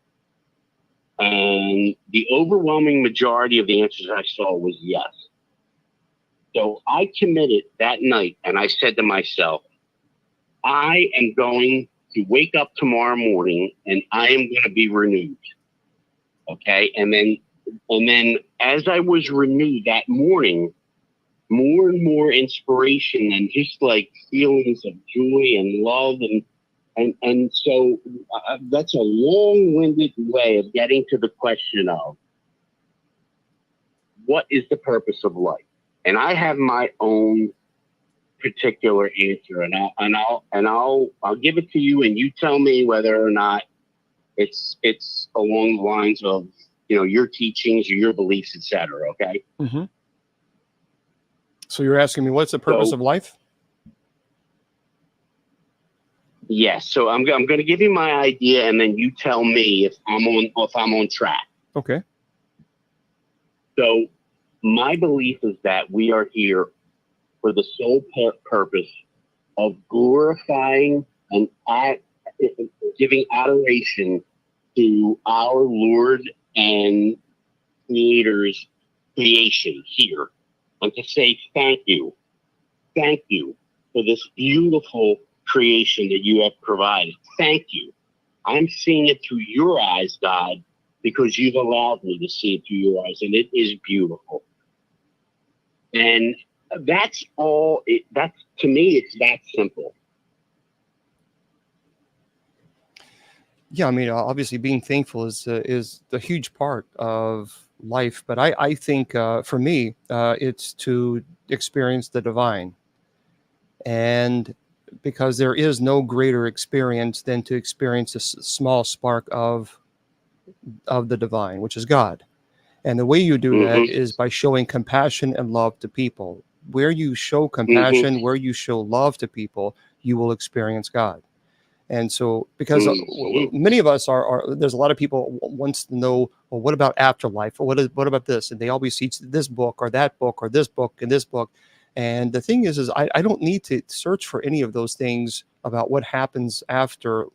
And the overwhelming majority of the answers I saw was yes. So I committed that night, and I said to myself, I am going to wake up tomorrow morning, and I am going to be renewed. Okay? And then as I was renewed that morning, more and more inspiration and just like feelings of joy and love. And so that's a long-winded way of getting to the question of what is the purpose of life? And I have my own particular answer, and I'll give it to you, and you tell me whether or not it's along the lines of, your teachings or your beliefs, etc. Okay. Mm-hmm. So you're asking me, what's the purpose of life? Yes. So I'm going to give you my idea, and then you tell me if I'm on track. Okay. So my belief is that we are here for the sole purpose of glorifying and giving adoration to our Lord and Creator's creation here, and to say thank you for this beautiful creation that you have provided. Thank you. I'm seeing it through your eyes, God, because you've allowed me to see it through your eyes, and it is beautiful. And that's all. That's, to me, it's that simple. Yeah, obviously being thankful is the huge part of life. But I think for me, it's to experience the divine. And because there is no greater experience than to experience a small spark of the divine, which is God. And the way you do that is by showing compassion and love to people. Where you show compassion, where you show love to people, you will experience God. And so, because many of us are, there's a lot of people wants to know, well, what about afterlife? Or what about this? And they always teach this book or that book or this book and this book. And the thing is I don't need to search for any of those things about what happens after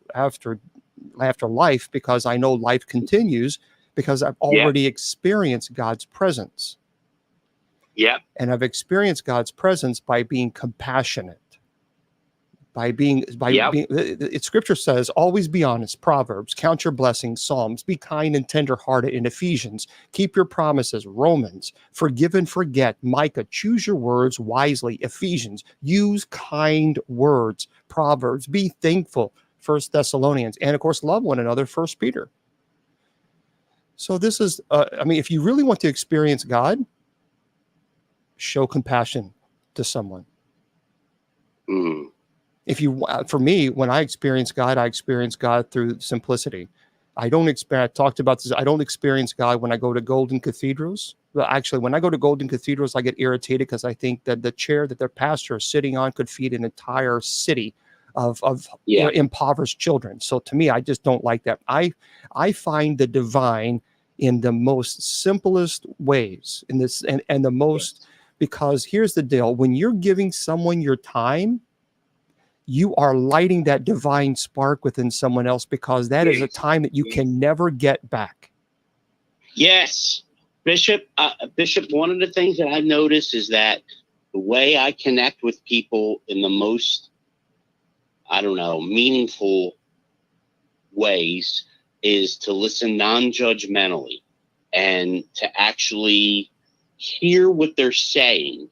life, because I know life continues, because I've already experienced God's presence. Yeah. And I've experienced God's presence by being compassionate. Scripture says, always be honest, Proverbs, count your blessings, Psalms, be kind and tenderhearted in Ephesians, keep your promises, Romans, forgive and forget, Micah, choose your words wisely, Ephesians, use kind words, Proverbs, be thankful, 1 Thessalonians, and of course, love one another, 1 Peter. So this is, if you really want to experience God, show compassion to someone. For me, when I experience God through simplicity. I talked about this. I don't experience God when I go to golden cathedrals. Well, actually, when I go to golden cathedrals, I get irritated because I think that the chair that their pastor is sitting on could feed an entire city of impoverished children. So to me, I just don't like that. I find the divine in the most simplest ways in this, and the most, because here's the deal. When you're giving someone your time, you are lighting that divine spark within someone else, because that is a time that you can never get back. Yes. Bishop, one of the things that I've noticed is that the way I connect with people in the most, meaningful ways is to listen non-judgmentally and to actually hear what they're saying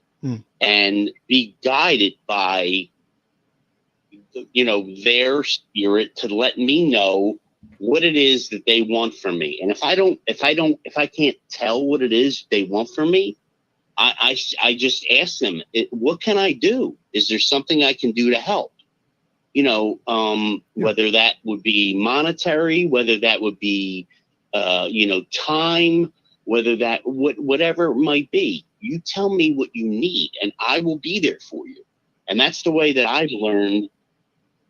and be guided by their spirit to let me know what it is that they want from me. And if I can't tell what it is they want from me, I just ask them, what can I do? Is there something I can do to help? Whether that would be monetary, whether that would be, time, whether that, whatever it might be, you tell me what you need and I will be there for you. And that's the way that I've learned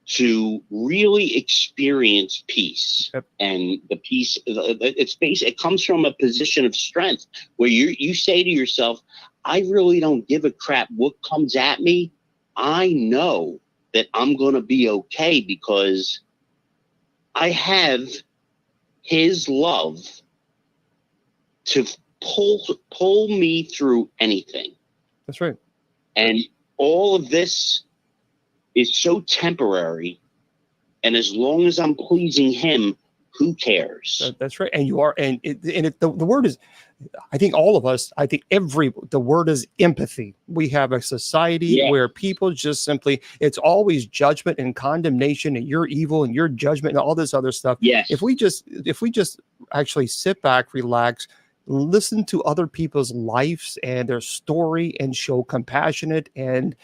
to really experience peace. And the peace, it comes from a position of strength where you say to yourself, I really don't give a crap what comes at me. I know that I'm going to be okay because I have his love to pull me through anything. That's right. And all of this is so temporary, and as long as I'm pleasing him, who cares? That's right. And you are, the word is, I think all of us, the word is empathy. We have a society where people just simply, it's always judgment and condemnation, and you're evil and you're judgment and all this other stuff. Yes. If we just actually sit back, relax, listen to other people's lives and their story, and show compassionate and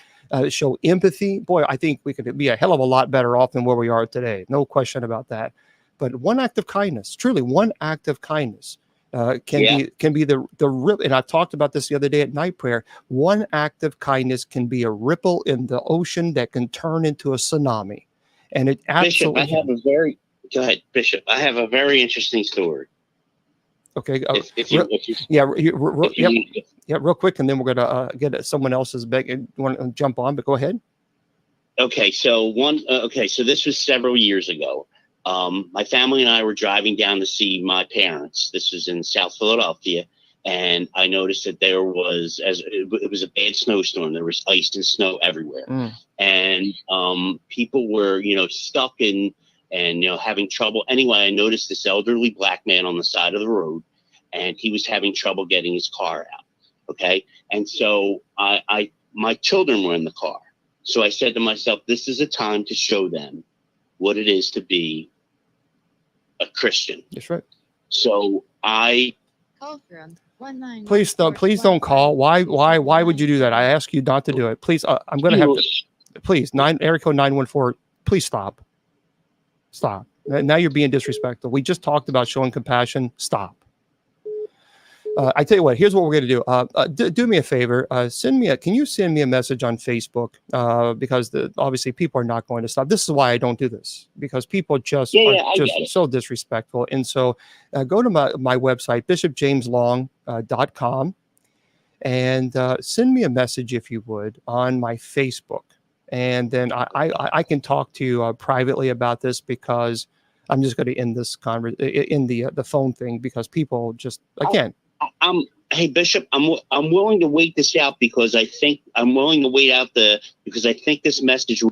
show empathy, boy, I think we could be a hell of a lot better off than where we are today. No question about that. But one act of kindness, truly one act of kindness can be the ripple. And I talked about this the other day at night prayer. One act of kindness can be a ripple in the ocean that can turn into a tsunami. And it absolutely. Bishop, go ahead, Bishop. I have a very interesting story. Okay. Real quick, and then we're gonna get someone else's back. You want to jump on, but go ahead. Okay, so this was several years ago. My family and I were driving down to see my parents. This was in South Philadelphia, and I noticed that there was, it was a bad snowstorm. There was ice and snow everywhere, and people were stuck in. And, having trouble. Anyway, I noticed this elderly black man on the side of the road, and he was having trouble getting his car out. Okay. And so my children were in the car. So I said to myself, this is a time to show them what it is to be a Christian. That's right. So please don't call. Why would you do that? I ask you not to do it. Please. I'm going to have to, please, area code 914. Please stop. Stop. Now you're being disrespectful. We just talked about showing compassion. Stop. I tell you what, here's what we're going to do. Do me a favor. Can you send me a message on Facebook? Because obviously people are not going to stop. This is why I don't do this, because people just are just so disrespectful. And so go to my website, bishopjameslong.com, and send me a message, if you would, on my Facebook. And then I can talk to you privately about this, because I'm just going to end this in the phone thing, because people just, again. Hey Bishop, I'm willing to wait this out, because I think this message.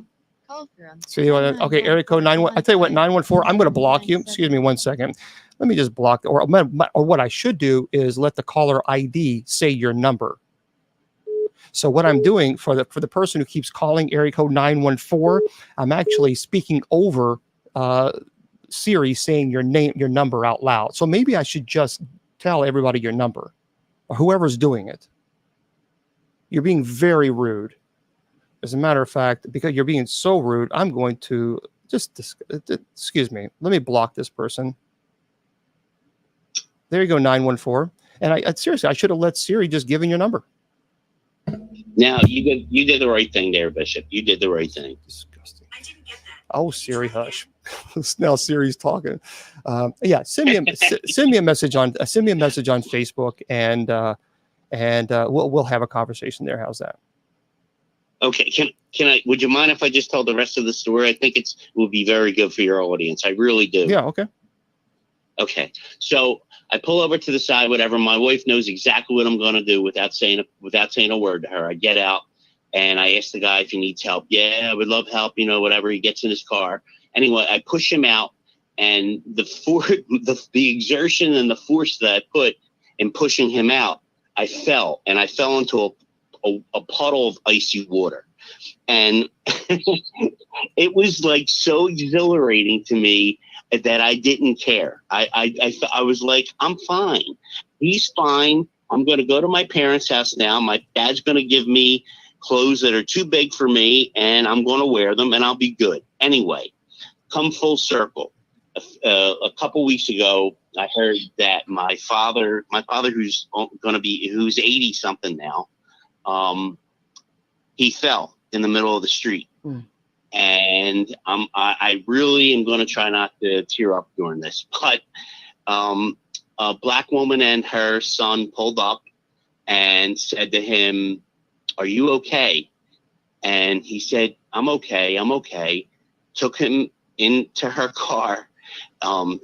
See, okay, area code 91. I tell you what, 914. I'm going to block you. Excuse me, 1 second. Let me just block, or what I should do is let the caller ID say your number. So what I'm doing for the person who keeps calling area code 914, I'm actually speaking over Siri, saying your number out loud. So maybe I should just tell everybody your number, or whoever's doing it. You're being very rude. As a matter of fact, because you're being so rude, I'm going to excuse me. Let me block this person. There you go, 914. And I seriously, I should have let Siri just give in your number. Now you did the right thing there, Bishop. You did the right thing. Disgusting. I didn't get that. Oh, Siri, hush. Now Siri's talking. Yeah, send me a message on Facebook, and we'll have a conversation there. How's that? Okay. Can I? Would you mind if I just tell the rest of the story? I think it will be very good for your audience. I really do. Yeah. Okay. Okay. So I pull over to the side. Whatever. My wife knows exactly what I'm going to do without saying a word to her. I get out and I ask the guy if he needs help. Yeah, I would love help. Whatever. He gets in his car. Anyway, I push him out, and the exertion and the force that I put in pushing him out, I fell into a puddle of icy water. And it was like so exhilarating to me that I didn't care. I was like, I'm fine. He's fine. I'm going to go to my parents' house now. My dad's going to give me clothes that are too big for me, and I'm going to wear them, and I'll be good. Anyway, come full circle. A couple weeks ago, I heard that my father, who's 80 something now, he fell in the middle of the street. And I really am going to try not to tear up during this, but a black woman and her son pulled up and said to him, "Are you okay?" And he said, I'm okay. Took him into her car,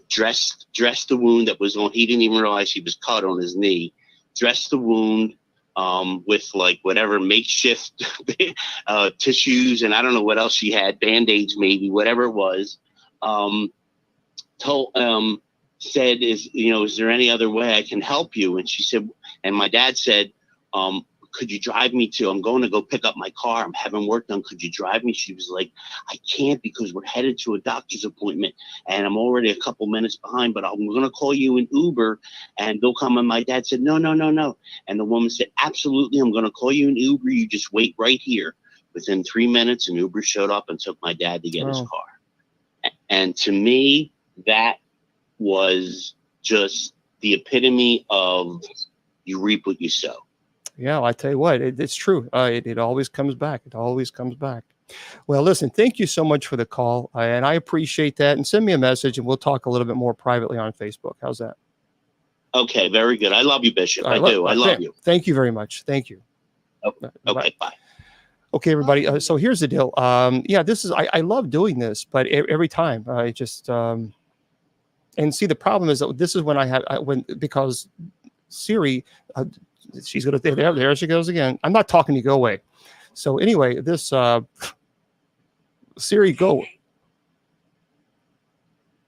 dressed the wound that was on. He didn't even realize he was cut on his knee. Dressed the wound with like whatever makeshift tissues, and I don't know what else she had, band-aids maybe, whatever it was. Said, is there any other way I can help you? And she said, and my dad said, could you drive me I'm going to go pick up my car. I'm having work done. Could you drive me? She was like, I can't, because we're headed to a doctor's appointment and I'm already a couple minutes behind, but I'm going to call you an Uber and they'll come. And my dad said, no. And the woman said, absolutely. I'm going to call you an Uber. You just wait right here. Within 3 minutes, an Uber showed up and took my dad to get his car. And to me, that was just the epitome of you reap what you sow. Yeah, I tell you what, it's true. It always comes back. It always comes back. Well, listen, thank you so much for the call, and I appreciate that. And send me a message, and we'll talk a little bit more privately on Facebook. How's that? Okay, very good. I love you, Bishop. I love you. Thank you very much. Thank you. Okay, bye. Okay, everybody. So here's the deal. Yeah, this is I love doing this, but every time I just and see, the problem is that this is when because Siri. She's going to there she goes again. I'm not talking to you. Go away. So anyway, this Siri, go.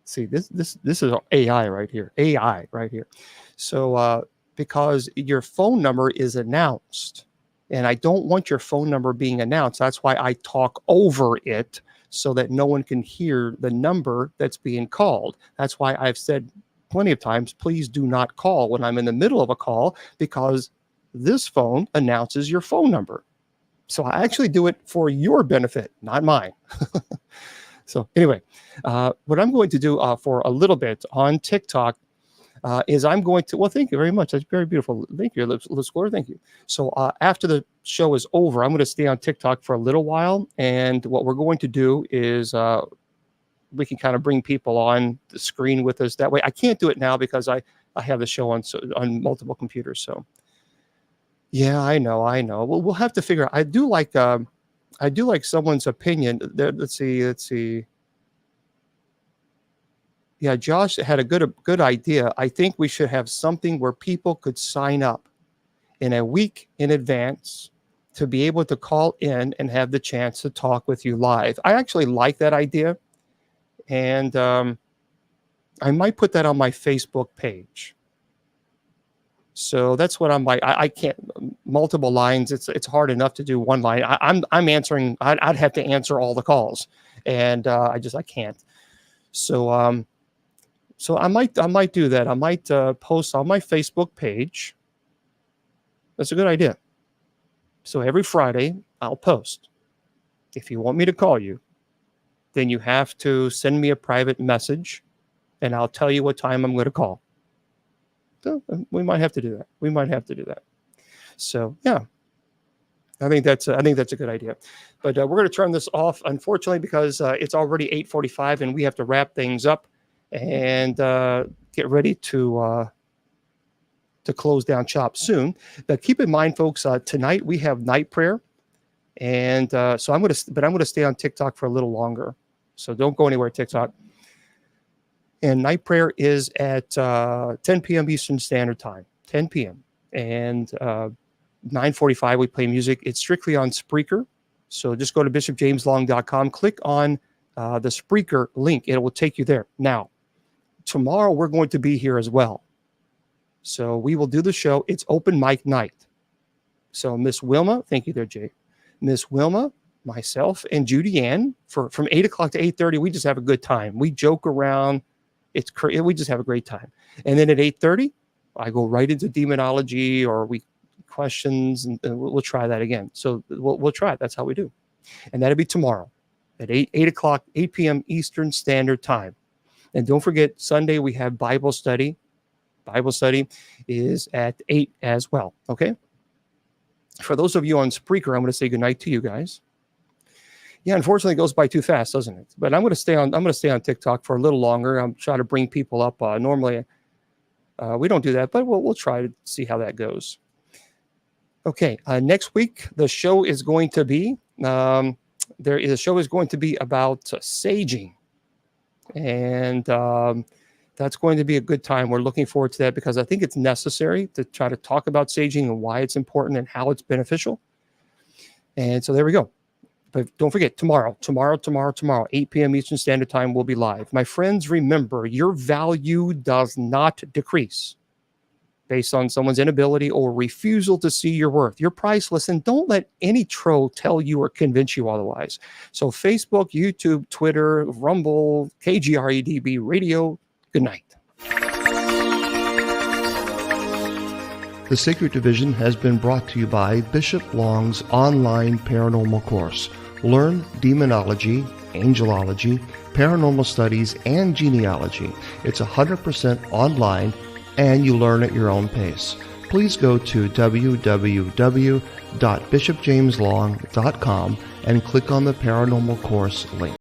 See, this is AI right here. AI right here. So because your phone number is announced, and I don't want your phone number being announced. That's why I talk over it so that no one can hear the number that's being called. That's why I've said plenty of times, please do not call when I'm in the middle of a call, because this phone announces your phone number. So I actually do it for your benefit, not mine. So anyway, what I'm going to do for a little bit on TikTok, is I'm going to, well, thank you very much. That's very beautiful. Thank you, Liv Score. Thank you. So after the show is over, I'm going to stay on TikTok for a little while. And what we're going to do is we can kind of bring people on the screen with us that way. I can't do it now because I have the show on multiple computers. So yeah, I know. Well, we'll have to figure out. I do like someone's opinion. Let's see. Yeah, Josh had a good idea. I think we should have something where people could sign up in a week in advance to be able to call in and have the chance to talk with you live. I actually like that idea. And I might put that on my Facebook page. So that's what I'm like. I can't multiple lines. It's hard enough to do one line. I'm answering. I'd have to answer all the calls, and I can't. So so I might do that. I might post on my Facebook page. That's a good idea. So every Friday I'll post. If you want me to call you, then you have to send me a private message, and I'll tell you what time I'm going to call. So we might have to do that. So yeah, I think that's a good idea. But we're going to turn this off, unfortunately, because it's already 8:45 and we have to wrap things up and get ready to close down shop soon. But keep in mind, folks, tonight we have night prayer, and so I'm going to stay on TikTok for a little longer. So don't go anywhere, TikTok. And night prayer is at 10 p.m. Eastern Standard Time, 10 p.m. And 9:45 we play music. It's strictly on Spreaker. So just go to bishopjameslong.com, click on the Spreaker link. It will take you there. Now, tomorrow we're going to be here as well. So we will do the show. It's open mic night. So Miss Wilma, thank you there, Jay. Miss Wilma, myself, and Judy Ann, from 8 o'clock to 8:30, we just have a good time. We joke around. We just have a great time. And then at 8:30, I go right into demonology or questions, and we'll try that again. So we'll try it. That's how we do. And that'll be tomorrow at 8 p.m. Eastern Standard Time. And don't forget, Sunday we have Bible study. Bible study is at 8 as well. Okay. For those of you on Spreaker, I'm going to say goodnight to you guys. Yeah, unfortunately, it goes by too fast, doesn't it? But I'm going to stay on TikTok for a little longer. I'm trying to bring people up. Normally, we don't do that, but we'll try to see how that goes. Okay, next week the show is going to be about saging, and that's going to be a good time. We're looking forward to that because I think it's necessary to try to talk about saging and why it's important and how it's beneficial. And so there we go. But don't forget, tomorrow, 8 p.m. Eastern Standard Time, we'll be live. My friends, remember, your value does not decrease based on someone's inability or refusal to see your worth. You're priceless, and don't let any troll tell you or convince you otherwise. So Facebook, YouTube, Twitter, Rumble, KGREDB Radio, good night. The Sacred Division has been brought to you by Bishop Long's online paranormal course. Learn demonology, angelology, paranormal studies, and genealogy. It's 100% online, and you learn at your own pace. Please go to www.bishopjameslong.com and click on the paranormal course link.